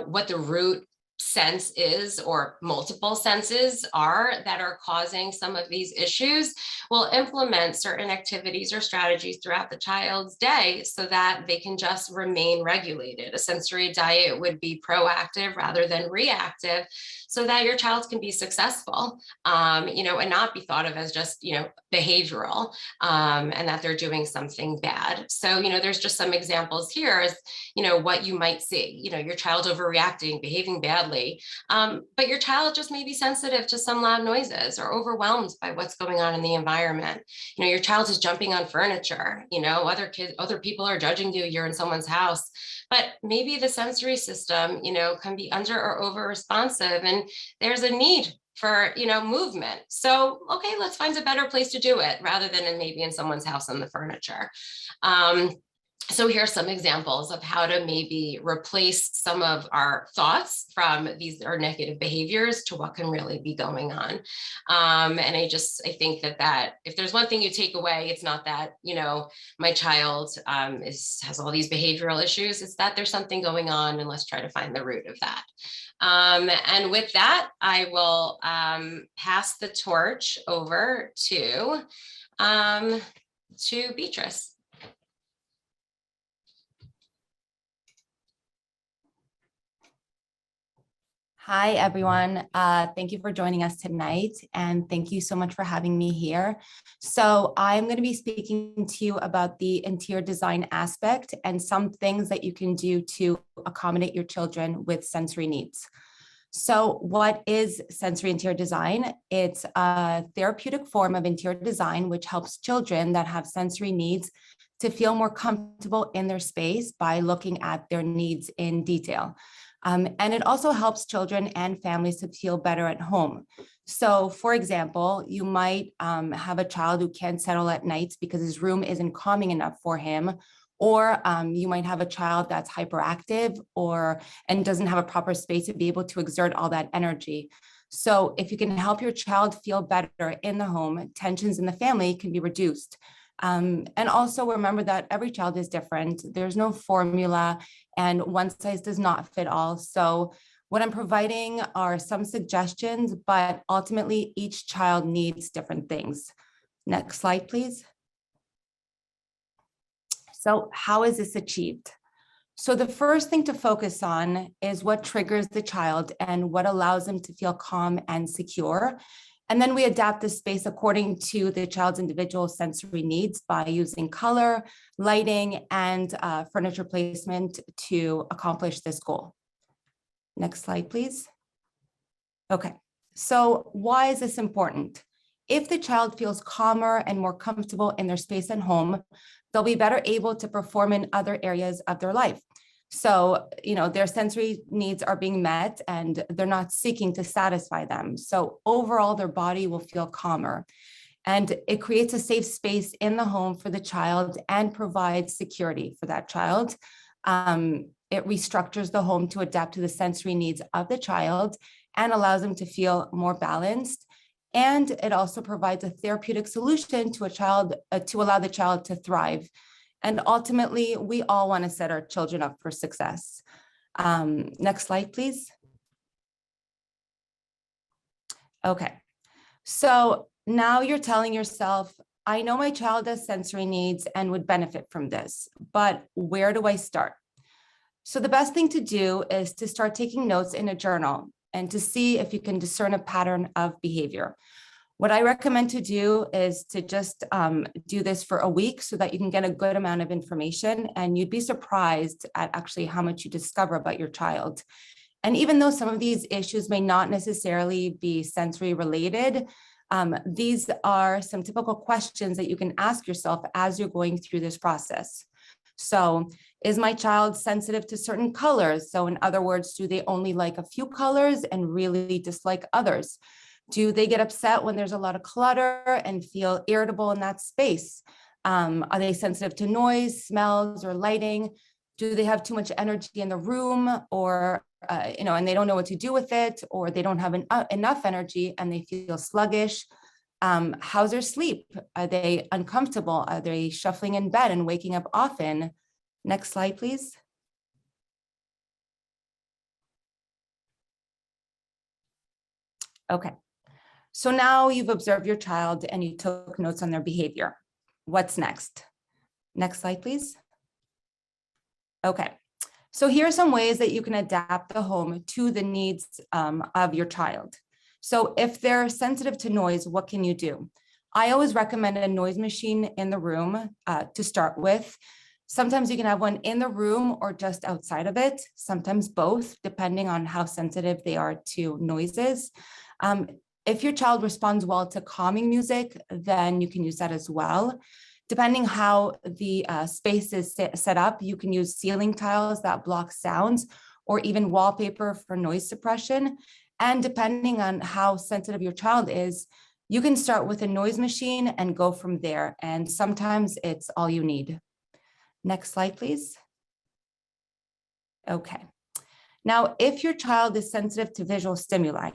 what the root sense is, or multiple senses are that are causing some of these issues, we'll implement certain activities or strategies throughout the child's day so that they can just remain regulated. A sensory diet would be proactive rather than reactive, so that your child can be successful, and not be thought of as just, behavioral, and that they're doing something bad. So, there's just some examples here as, what you might see, your child overreacting, behaving badly, but your child just may be sensitive to some loud noises or overwhelmed by what's going on in the environment. Your child is jumping on furniture, other people are judging you, you're in someone's house, but maybe the sensory system, can be under or over responsive, and there's a need for, movement. So, okay, let's find a better place to do it rather than maybe in someone's house on the furniture. So here are some examples of how to maybe replace some of our thoughts from these or negative behaviors to what can really be going on. And I think that if there's one thing you take away, it's not that, my child has all these behavioral issues. It's that there's something going on, and let's try to find the root of that. And with that, I will pass the torch over to Beatrice. Hi, everyone. Thank you for joining us tonight, and thank you so much for having me here. So I'm going to be speaking to you about the interior design aspect and some things that you can do to accommodate your children with sensory needs. So what is sensory interior design? It's a therapeutic form of interior design which helps children that have sensory needs to feel more comfortable in their space by looking at their needs in detail. And it also helps children and families to feel better at home. So for example, you might have a child who can't settle at nights because his room isn't calming enough for him, or you might have a child that's hyperactive and doesn't have a proper space to be able to exert all that energy. So if you can help your child feel better in the home, tensions in the family can be reduced. And also remember that every child is different. There's no formula and one size does not fit all. So what I'm providing are some suggestions, but ultimately each child needs different things. Next slide, please. So how is this achieved? So the first thing to focus on is what triggers the child and what allows them to feel calm and secure. And then we adapt the space according to the child's individual sensory needs by using color, lighting, and furniture placement to accomplish this goal. Next slide, please. Okay, so why is this important? If the child feels calmer and more comfortable in their space at home, they'll be better able to perform in other areas of their life. So, their sensory needs are being met and they're not seeking to satisfy them. So overall, their body will feel calmer. And it creates a safe space in the home for the child and provides security for that child. It restructures the home to adapt to the sensory needs of the child and allows them to feel more balanced. And it also provides a therapeutic solution to a child to allow the child to thrive. And ultimately, we all want to set our children up for success. Next slide, please. Okay, so now you're telling yourself, I know my child has sensory needs and would benefit from this, but where do I start? So the best thing to do is to start taking notes in a journal and to see if you can discern a pattern of behavior. What I recommend to do is to just do this for a week so that you can get a good amount of information, and you'd be surprised at actually how much you discover about your child. And even though some of these issues may not necessarily be sensory related, these are some typical questions that you can ask yourself as you're going through this process. So, is my child sensitive to certain colors? So in other words, do they only like a few colors and really dislike others? Do they get upset when there's a lot of clutter and feel irritable in that space? Are they sensitive to noise, smells, or lighting? Do they have too much energy in the room, or and they don't know what to do with it, or they don't have enough energy and they feel sluggish? How's their sleep? Are they uncomfortable? Are they shuffling in bed and waking up often? Next slide, please. Okay. So now you've observed your child and you took notes on their behavior. What's next? Next slide, please. Okay, so here are some ways that you can adapt the home to the needs of your child. So if they're sensitive to noise, what can you do? I always recommend a noise machine in the room to start with. Sometimes you can have one in the room or just outside of it, sometimes both, depending on how sensitive they are to noises. If your child responds well to calming music, then you can use that as well. Depending how the space is set up, you can use ceiling tiles that block sounds or even wallpaper for noise suppression. And depending on how sensitive your child is, you can start with a noise machine and go from there. And sometimes it's all you need. Next slide, please. Okay. Now, if your child is sensitive to visual stimuli,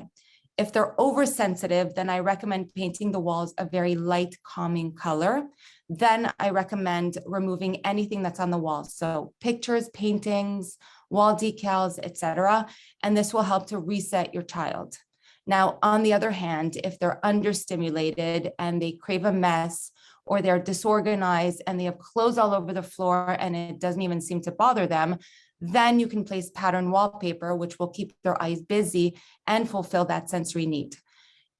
if they're oversensitive, then I recommend painting the walls a very light, calming color. Then I recommend removing anything that's on the wall. So pictures, paintings, wall decals, etc. And this will help to reset your child. Now, on the other hand, if they're understimulated and they crave a mess, or they're disorganized and they have clothes all over the floor and it doesn't even seem to bother them, then you can place pattern wallpaper, which will keep their eyes busy and fulfill that sensory need.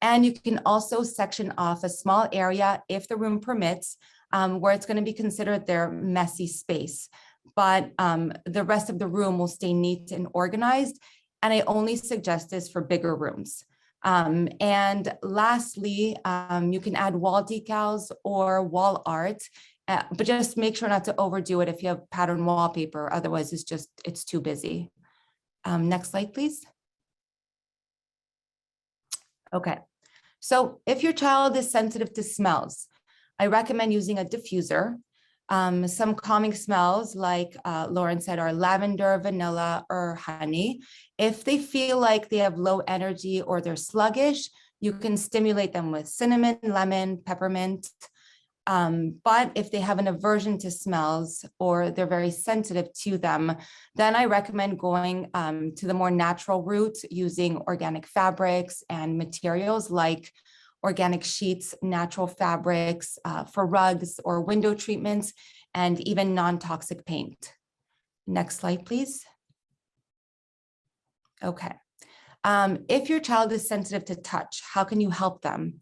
And you can also section off a small area, if the room permits, where it's going to be considered their messy space. But the rest of the room will stay neat and organized. And I only suggest this for bigger rooms. And lastly, you can add wall decals or wall art, but just make sure not to overdo it if you have pattern wallpaper. Otherwise, it's too busy. Next slide, please. Okay, so if your child is sensitive to smells, I recommend using a diffuser. Some calming smells, like Lauren said, are lavender, vanilla, or honey. If they feel like they have low energy or they're sluggish, you can stimulate them with cinnamon, lemon, peppermint. But if they have an aversion to smells or they're very sensitive to them, then I recommend going to the more natural route, using organic fabrics and materials like organic sheets, natural fabrics for rugs or window treatments, and even non-toxic paint. Next slide, please. Okay. If your child is sensitive to touch, how can you help them?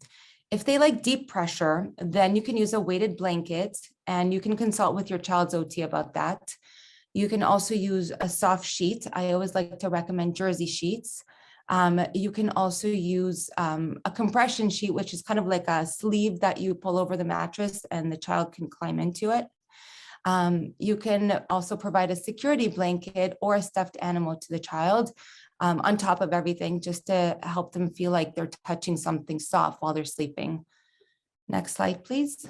If they like deep pressure, then you can use a weighted blanket, and you can consult with your child's OT about that. You can also use a soft sheet. I always like to recommend jersey sheets. You can also use a compression sheet, which is kind of like a sleeve that you pull over the mattress and the child can climb into it. You can also provide a security blanket or a stuffed animal to the child on top of everything, just to help them feel like they're touching something soft while they're sleeping. Next slide, please.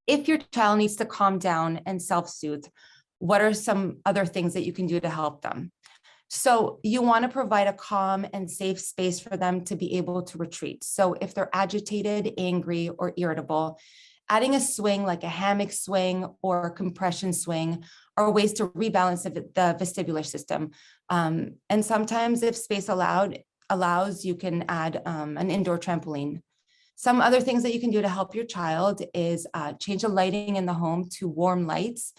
If your child needs to calm down and self-soothe, what are some other things that you can do to help them? So you want to provide a calm and safe space for them to be able to retreat. So if they're agitated, angry, or irritable, adding a swing like a hammock swing or a compression swing are ways to rebalance the vestibular system. And sometimes, if space allows, you can add an indoor trampoline. Some other things that you can do to help your child is change the lighting in the home to warm lights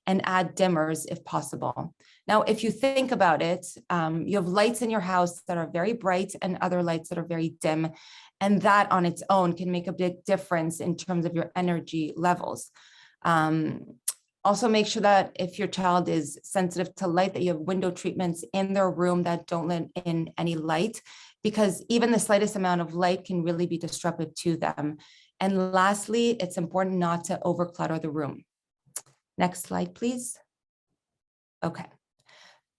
and add dimmers if possible. Now, if you think about it, you have lights in your house that are very bright and other lights that are very dim. And that on its own can make a big difference in terms of your energy levels. Also, make sure that if your child is sensitive to light, that you have window treatments in their room that don't let in any light, because even the slightest amount of light can really be disruptive to them. And lastly, it's important not to overclutter the room. Next slide, please. Okay.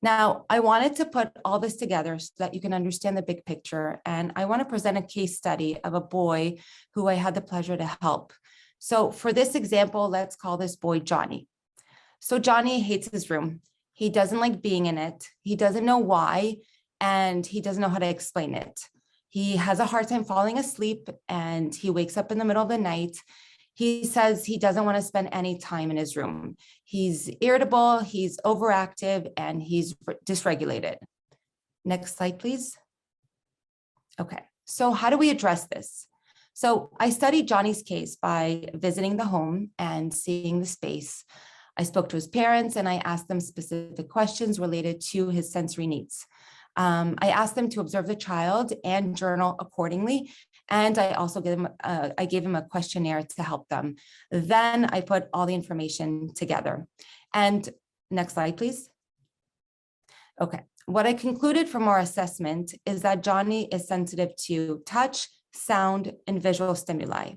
Now, I wanted to put all this together so that you can understand the big picture. And I want to present a case study of a boy who I had the pleasure to help. So for this example, let's call this boy Johnny. So Johnny hates his room. He doesn't like being in it. He doesn't know why, and he doesn't know how to explain it. He has a hard time falling asleep, and he wakes up in the middle of the night. He says he doesn't want to spend any time in his room. He's irritable, he's overactive, and he's dysregulated. Next slide, please. Okay, so how do we address this? So I studied Johnny's case by visiting the home and seeing the space. I spoke to his parents and I asked them specific questions related to his sensory needs. I asked them to observe the child and journal accordingly. And I also gave him a questionnaire to help them. Then I put all the information together. And next slide, please. Okay, what I concluded from our assessment is that Johnny is sensitive to touch, sound, and visual stimuli.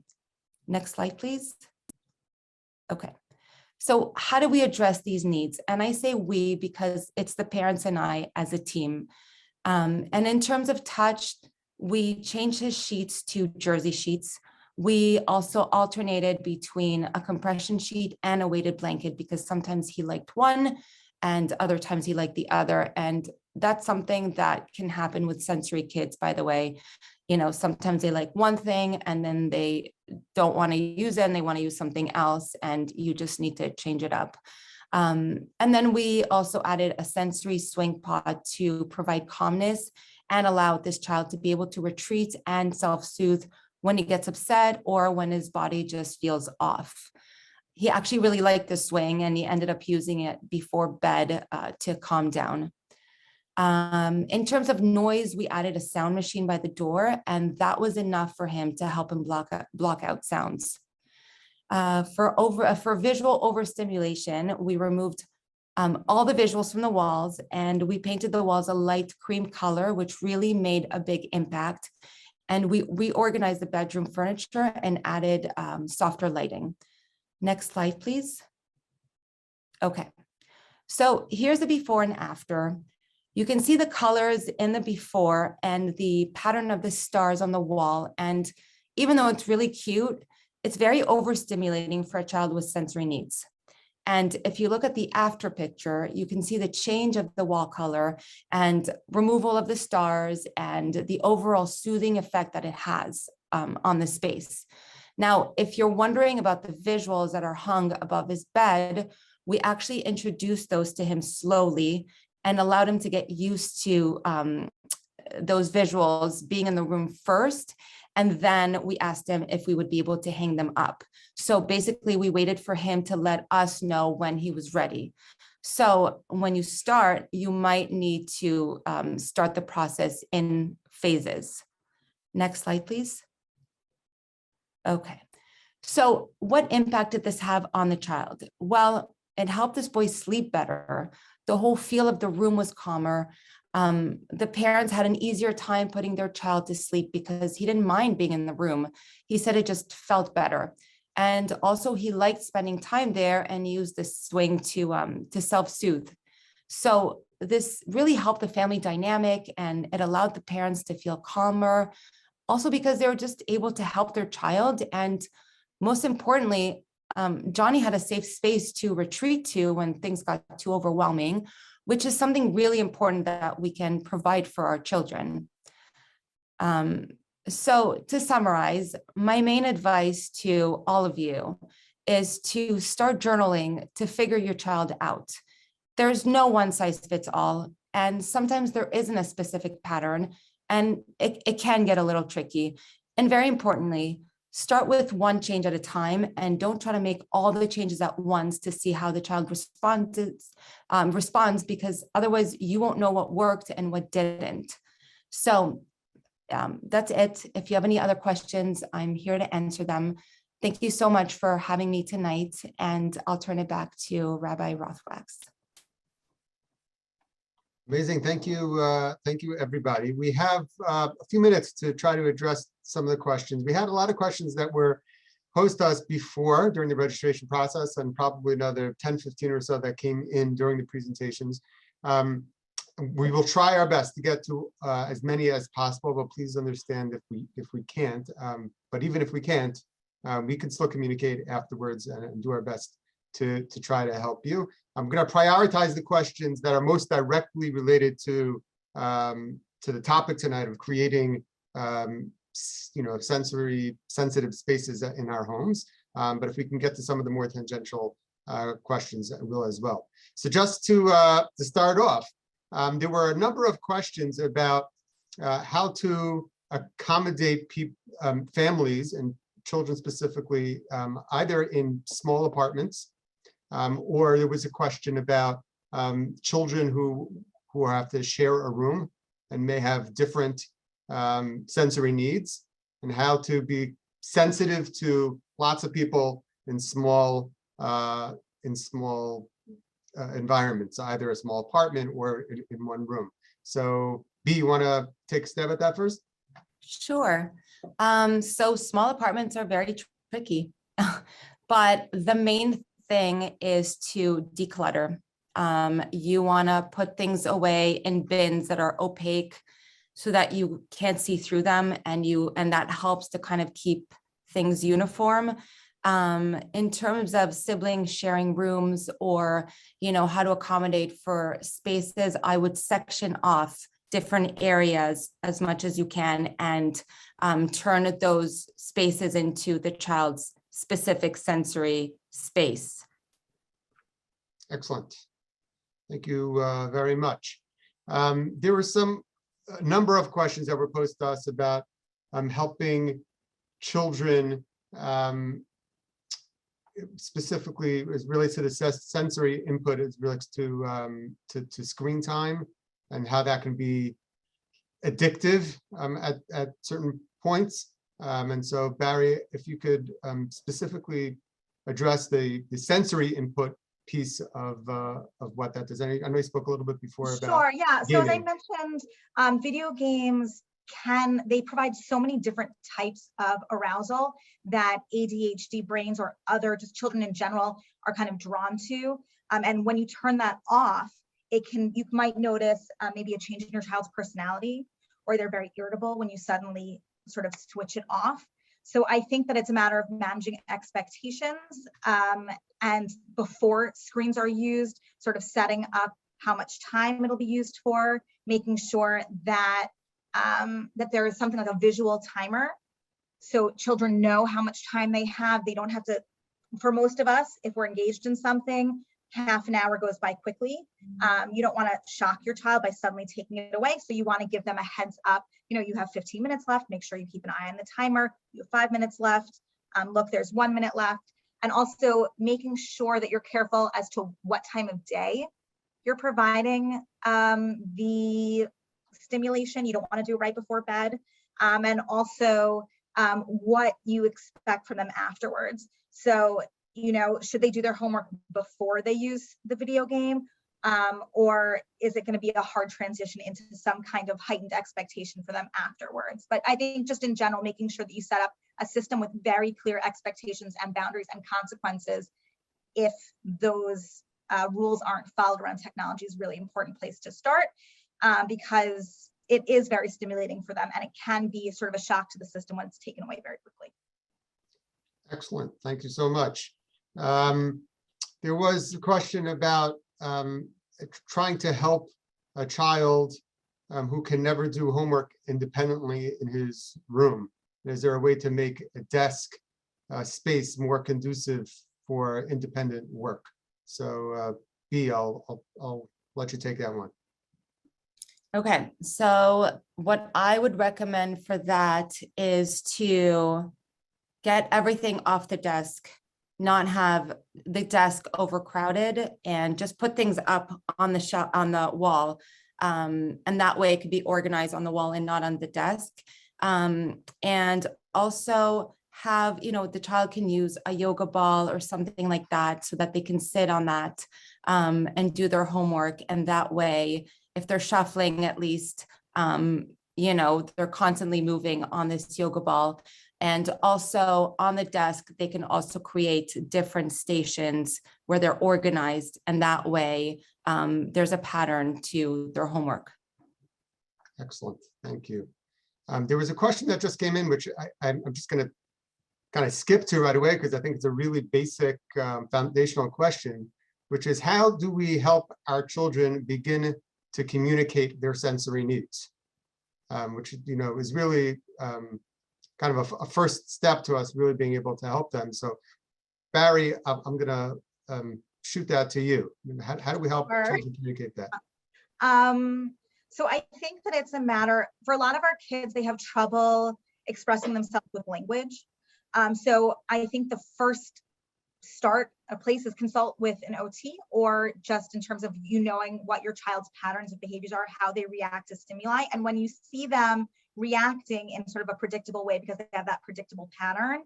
Next slide, please. Okay, so how do we address these needs? And I say we because it's the parents and I as a team. And in terms of touch, we changed his sheets to jersey sheets. We also alternated between a compression sheet and a weighted blanket because sometimes he liked one and other times he liked the other. And that's something that can happen with sensory kids, by the way. Sometimes they like one thing and then they don't want to use it and they want to use something else, and you just need to change it up. And then we also added a sensory swing pod to provide calmness and allow this child to be able to retreat and self-soothe when he gets upset or when his body just feels off. He actually really liked the swing and he ended up using it before bed to calm down. In terms of noise, we added a sound machine by the door, and that was enough for him to help him block out sounds. For visual overstimulation, we removed all the visuals from the walls, and we painted the walls a light cream color, which really made a big impact. And we reorganized the bedroom furniture and added softer lighting. Next slide, please. Okay, so here's the before and after. You can see the colors in the before and the pattern of the stars on the wall. And even though it's really cute, it's very overstimulating for a child with sensory needs. And if you look at the after picture, you can see the change of the wall color and removal of the stars and the overall soothing effect that it has on the space. Now, if you're wondering about the visuals that are hung above his bed, we actually introduced those to him slowly and allowed him to get used to those visuals being in the room first. And then we asked him if we would be able to hang them up. So basically we waited for him to let us know when he was ready. So when you start, you might need to start the process in phases. Next slide, please. Okay. So what impact did this have on the child? Well, it helped this boy sleep better. The whole feel of the room was calmer. The parents had an easier time putting their child to sleep because he didn't mind being in the room. He said it just felt better. And also he liked spending time there and used the swing to self-soothe. So this really helped the family dynamic and it allowed the parents to feel calmer. Also because they were just able to help their child. And most importantly, Johnny had a safe space to retreat to when things got too overwhelming, which is something really important that we can provide for our children. So to summarize, my main advice to all of you is to start journaling to figure your child out. There's no one size fits all, and sometimes there isn't a specific pattern, and it can get a little tricky. And very importantly, start with one change at a time and don't try to make all the changes at once to see how the child responds, because otherwise you won't know what worked and what didn't. So that's it. If you have any other questions, I'm here to answer them. Thank you so much for having me tonight, and I'll turn it back to Rabbi Rothwachs. Amazing. Thank you. Thank you, everybody. We have a few minutes to try to address some of the questions. We had a lot of questions that were posed to us before during the registration process, and probably another 10, 15 or so that came in during the presentations. We will try our best to get to as many as possible, but please understand if we can't. But even if we can't, we can still communicate afterwards and do our best to try to help you. I'm going to prioritize the questions that are most directly related to the topic tonight of creating sensory sensitive spaces in our homes. But if we can get to some of the more tangential questions, I will as well. So just to start off, there were a number of questions about how to accommodate families and children specifically, either in small apartments, or there was a question about children who have to share a room and may have different sensory needs, and how to be sensitive to lots of people in small environments, either a small apartment or in one room. So B, you want to take a stab at that first? Sure. So small apartments are very tricky, but the main thing is to declutter. You want to put things away in bins that are opaque so that you can't see through them, and that helps to kind of keep things uniform. In terms of siblings sharing rooms or, how to accommodate for spaces, I would section off different areas as much as you can and turn those spaces into the child's specific sensory space. Excellent. Thank you very much. There were a number of questions that were posed to us about helping children, specifically as relates to the sensory input, as relates to screen time and how that can be addictive at certain points. And so Barry, if you could specifically address the sensory input piece of what that does. I know you spoke a little bit before about. Sure, yeah. So as I gaming. mentioned, video games they provide so many different types of arousal that ADHD brains or other just children in general are kind of drawn to. And when you turn that off, you might notice maybe a change in your child's personality, or they're very irritable when you suddenly sort of switch it off. So I think that it's a matter of managing expectations, and before screens are used, sort of setting up how much time it'll be used for, making sure that that there is something like a visual timer, so children know how much time they have. They don't have to, for most of us, if we're engaged in something, half an hour goes by quickly. You don't want to shock your child by suddenly taking it away. So you want to give them a heads up. You have 15 minutes left. Make sure you keep an eye on the timer. You have 5 minutes left. Look, there's 1 minute left. And also making sure that you're careful as to what time of day you're providing the stimulation. You don't want to do it right before bed. And also what you expect from them afterwards. So, should they do their homework before they use the video game? Or is it going to be a hard transition into some kind of heightened expectation for them afterwards? But I think just in general, making sure that you set up a system with very clear expectations and boundaries and consequences if those rules aren't followed around technology is a really important place to start, because it is very stimulating for them and it can be sort of a shock to the system when it's taken away very quickly. Excellent. Thank you so much. There was a question about trying to help a child who can never do homework independently in his room. Is there a way to make a desk space more conducive for independent work? So B, I'll let you take that one. Okay, so what I would recommend for that is to get everything off the desk, not have the desk overcrowded, and just put things up on the wall. And that way it could be organized on the wall and not on the desk. And also have, the child can use a yoga ball or something like that so that they can sit on that and do their homework. And that way, if they're shuffling, at least, they're constantly moving on this yoga ball. And also on the desk, they can also create different stations where they're organized. And that way, there's a pattern to their homework. Excellent. Thank you. There was a question that just came in, which I'm just going to kind of skip to right away because I think it's a really basic foundational question, which is how do we help our children begin to communicate their sensory needs, which, is really kind of a first step to us really being able to help them. So Barry, I'm going to shoot that to you. How do we help children communicate that? So I think that it's a matter, for a lot of our kids, they have trouble expressing themselves with language. So I think the first place is consult with an OT, or just in terms of knowing what your child's patterns of behaviors are, how they react to stimuli. And when you see them reacting in sort of a predictable way because they have that predictable pattern,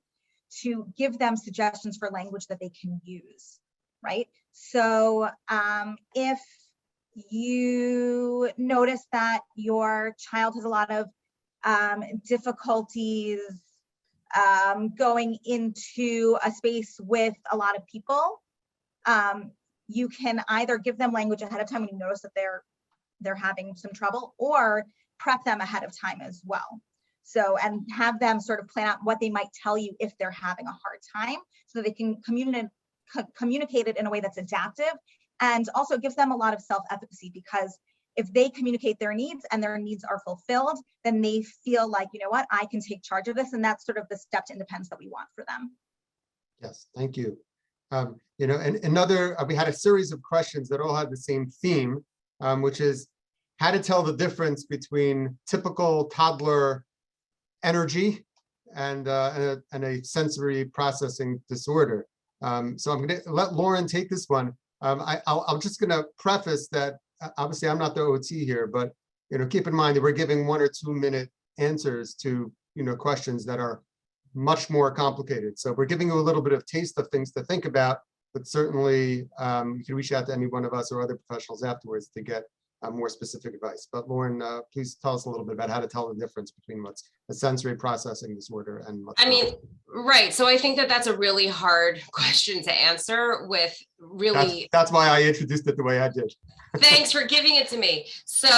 to give them suggestions for language that they can use, right? So if you notice that your child has a lot of difficulties going into a space with a lot of people, you can either give them language ahead of time when you notice that they're having some trouble, or prep them ahead of time as well. So, and have them sort of plan out what they might tell you if they're having a hard time, so that they can communicate it in a way that's adaptive, and also gives them a lot of self-efficacy, because if they communicate their needs and their needs are fulfilled, then they feel like, you know what, I can take charge of this. And that's sort of the step to independence that we want for them. Yes, thank you. And we had a series of questions that all had the same theme, which is how to tell the difference between typical toddler energy and a sensory processing disorder. So I'm going to let Lauren take this one. I'm just going to preface that obviously I'm not the OT here, but keep in mind that we're giving 1 or 2 minute answers to questions that are much more complicated. So we're giving you a little bit of taste of things to think about, but certainly you can reach out to any one of us or other professionals afterwards to get more specific advice. But Lauren, please tell us a little bit about how to tell the difference between what's a sensory processing disorder and what's not. Right. So I think that that's a really hard question to answer with really. That's why I introduced it the way I did. Thanks for giving it to me. So,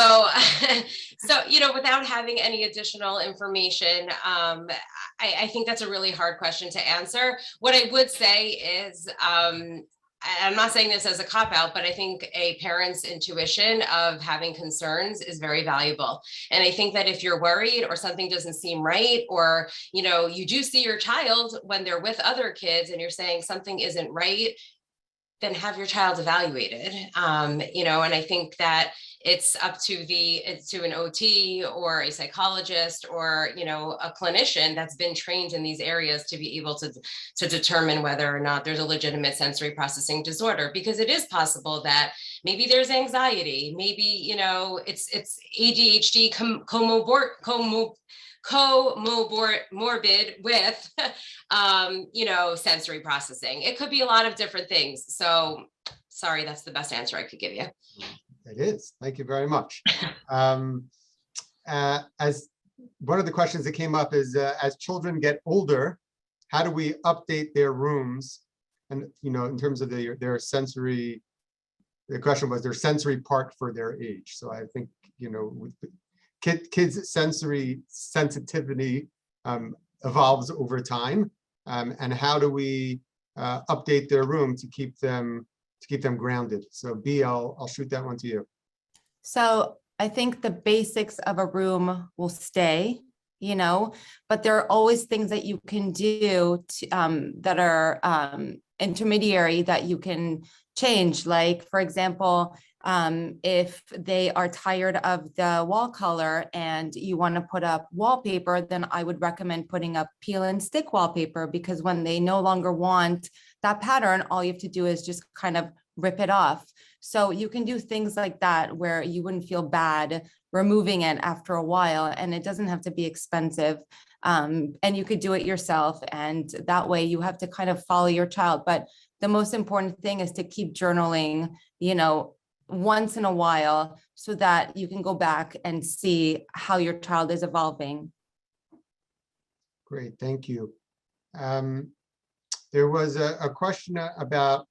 without having any additional information, I think that's a really hard question to answer. What I would say is, I'm not saying this as a cop-out, but I think a parent's intuition of having concerns is very valuable. And I think that if you're worried or something doesn't seem right, or, you do see your child when they're with other kids and you're saying something isn't right, then have your child evaluated. And I think that it's up to an OT or a psychologist or, a clinician that's been trained in these areas to be able to determine whether or not there's a legitimate sensory processing disorder, because it is possible that maybe there's anxiety, maybe, it's ADHD comorbid with, sensory processing. It could be a lot of different things. So sorry, that's the best answer I could give you. It is. Thank you very much. As one of the questions that came up is, as children get older, how do we update their rooms? And, in terms of their sensory, the question was their sensory part for their age. So I think, kids' sensory sensitivity evolves over time. And how do we update their room to keep them grounded? So B, I'll shoot that one to you. So I think the basics of a room will stay, but there are always things that you can do that are intermediary that you can change. Like, for example, if they are tired of the wall color and you want to put up wallpaper, then I would recommend putting up peel and stick wallpaper, because when they no longer want that pattern, all you have to do is just kind of rip it off. So you can do things like that where you wouldn't feel bad removing it after a while, and it doesn't have to be expensive. And you could do it yourself, and that way you have to kind of follow your child. But the most important thing is to keep journaling, once in a while, so that you can go back and see how your child is evolving. Great, thank you. There was a question about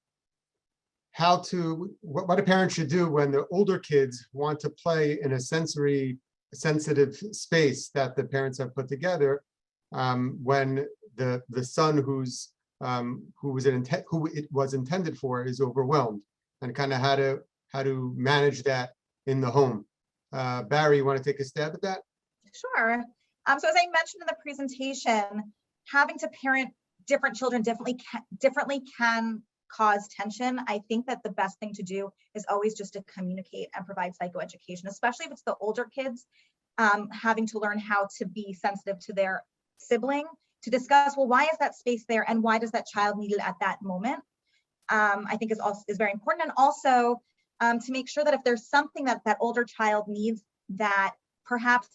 what a parent should do when the older kids want to play in a sensory sensitive space that the parents have put together, when the son who it was intended for is overwhelmed, and kind of how to manage that in the home. Barry, you want to take a stab at that? Sure. So as I mentioned in the presentation, having to parent different children differently can cause tension. I think that the best thing to do is always just to communicate and provide psychoeducation, especially if it's the older kids, having to learn how to be sensitive to their sibling, to discuss, well, why is that space there and why does that child need it at that moment? I think is very important. And also to make sure that if there's something that older child needs, that perhaps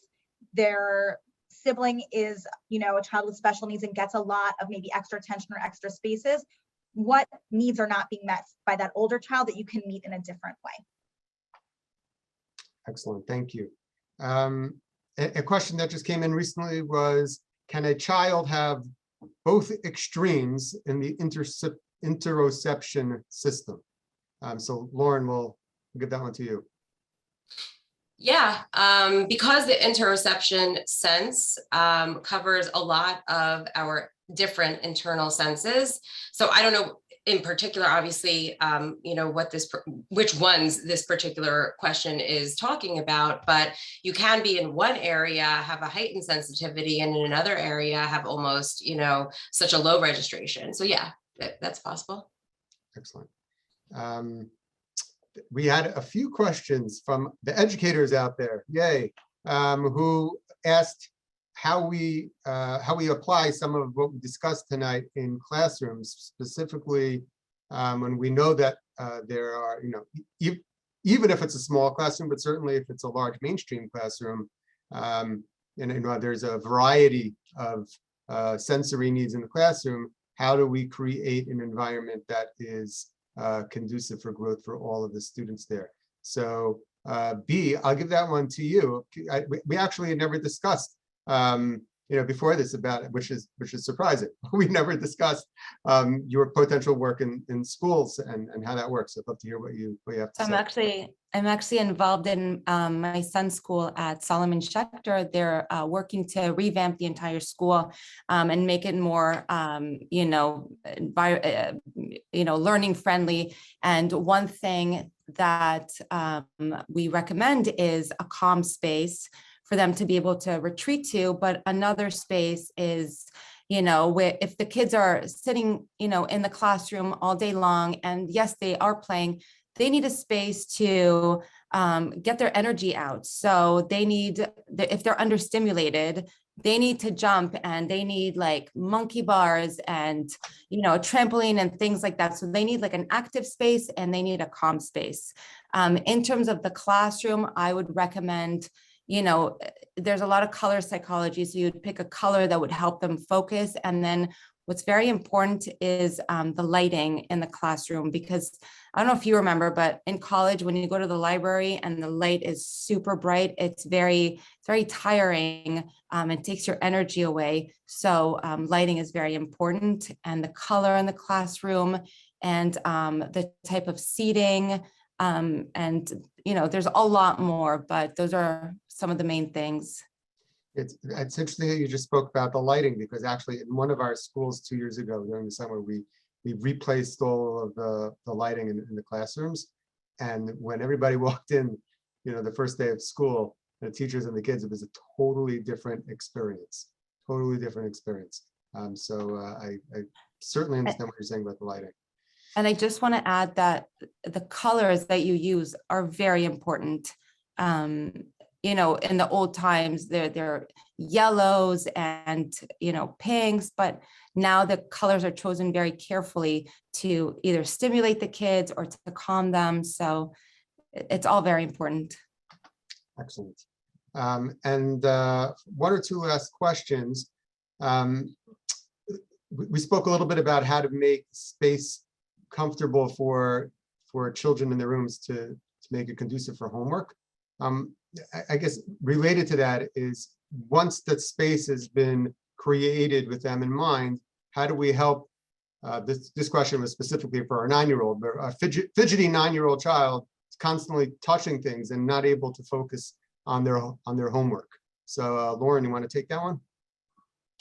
their sibling is, a child with special needs and gets a lot of maybe extra attention or extra spaces, what needs are not being met by that older child that you can meet in a different way. Excellent, thank you. A question that just came in recently was, can a child have both extremes in the interoception system? So Lauren, will give that one to you. Yeah, because the interoception sense covers a lot of our different internal senses. So I don't know in particular, obviously, what which ones this particular question is talking about, but you can be in one area, have a heightened sensitivity, and in another area have almost, such a low registration. So yeah, that's possible. Excellent. We had a few questions from the educators out there, yay, who asked how we apply some of what we discussed tonight in classrooms, specifically when we know that there are, even if it's a small classroom, but certainly if it's a large mainstream classroom, there's a variety of sensory needs in the classroom. How do we create an environment that is conducive for growth for all of the students there? So B, I'll give that one to you. We actually had never discussed, before this about it, which is surprising. We never discussed your potential work in schools and how that works. I'd love to hear what you have to say. I'm actually involved in my son's school at Solomon Schechter. They're working to revamp the entire school and make it more, learning friendly. And one thing that we recommend is a calm space for them to be able to retreat to. But another space is, where if the kids are sitting, in the classroom all day long, and yes, they are playing, they need a space to get their energy out. So they need, if they're understimulated, they need to jump, and they need like monkey bars and, a trampoline and things like that. So they need like an active space, and they need a calm space. In terms of the classroom, I would recommend, there's a lot of color psychology. So you'd pick a color that would help them focus. And then what's very important is the lighting in the classroom, because I don't know if you remember, but in college, when you go to the library and the light is super bright, it's very tiring. It takes your energy away. So lighting is very important, and the color in the classroom, and the type of seating, and there's a lot more, but those are some of the main things. It's interesting that you just spoke about the lighting, because actually in one of our schools 2 years ago during the summer, we replaced all of the lighting in the classrooms. And when everybody walked in, the first day of school, the teachers and the kids, it was a totally different experience, So I certainly understand what you're saying about the lighting. And I just want to add that the colors that you use are very important. In the old times, they're yellows and, pinks, but now the colors are chosen very carefully to either stimulate the kids or to calm them. So it's all very important. Excellent. And one or two last questions. We spoke a little bit about how to make space comfortable for children in the rooms to make it conducive for homework. I guess related to that is, once that space has been created with them in mind, how do we help? This question was specifically for our 9-year-old, but a fidgety 9-year-old child is constantly touching things and not able to focus on their homework. So Lauren, you want to take that one?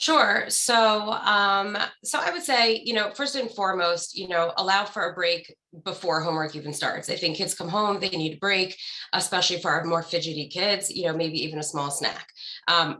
Sure. So I would say, first and foremost, allow for a break before homework even starts. I think kids come home, they need a break, especially for our more fidgety kids, maybe even a small snack.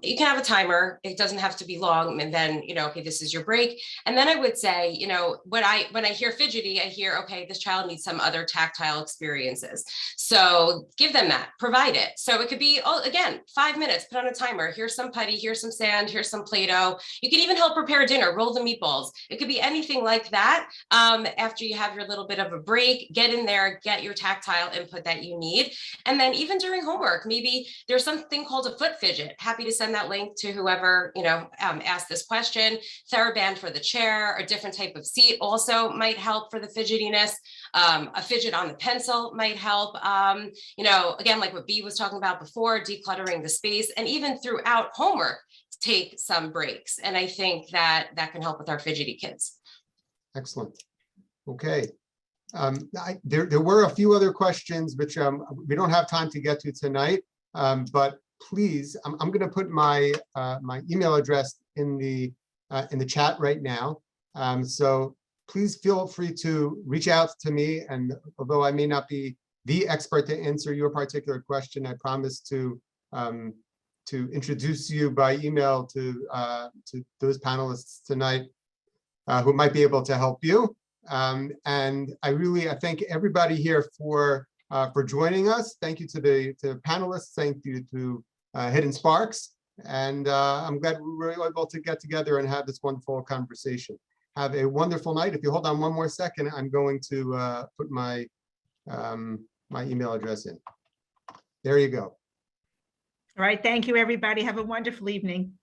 You can have a timer. It doesn't have to be long. And then, okay, this is your break. And then I would say, when I hear fidgety, I hear, okay, this child needs some other tactile experiences. So give them that, provide it. So it could be, again, 5 minutes, put on a timer. Here's some putty, here's some sand, here's some Play-Doh. You can even help prepare dinner, roll the meatballs. It could be anything like that. After you have your little bit of a break, get in there, get your tactile input that you need. And then even during homework, maybe there's something called a foot fidget. Happy to send that link to whoever, asked this question. TheraBand for the chair, a different type of seat also might help for the fidgetiness. A fidget on the pencil might help. Again, like what B was talking about before, decluttering the space, and even throughout homework, take some breaks. And I think that can help with our fidgety kids. Excellent. Okay. There were a few other questions, which we don't have time to get to tonight. But please, I'm going to put my my email address in the chat right now. So please feel free to reach out to me. And although I may not be the expert to answer your particular question, I promise to introduce you by email to those panelists tonight who might be able to help you. And I thank everybody here for joining us. Thank you to the panelists. Thank you to Hidden Sparks. And I'm glad we were able to get together and have this wonderful conversation. Have a wonderful night. If you hold on one more second, I'm going to put my my email address in. There you go. All right. Thank you, everybody. Have a wonderful evening.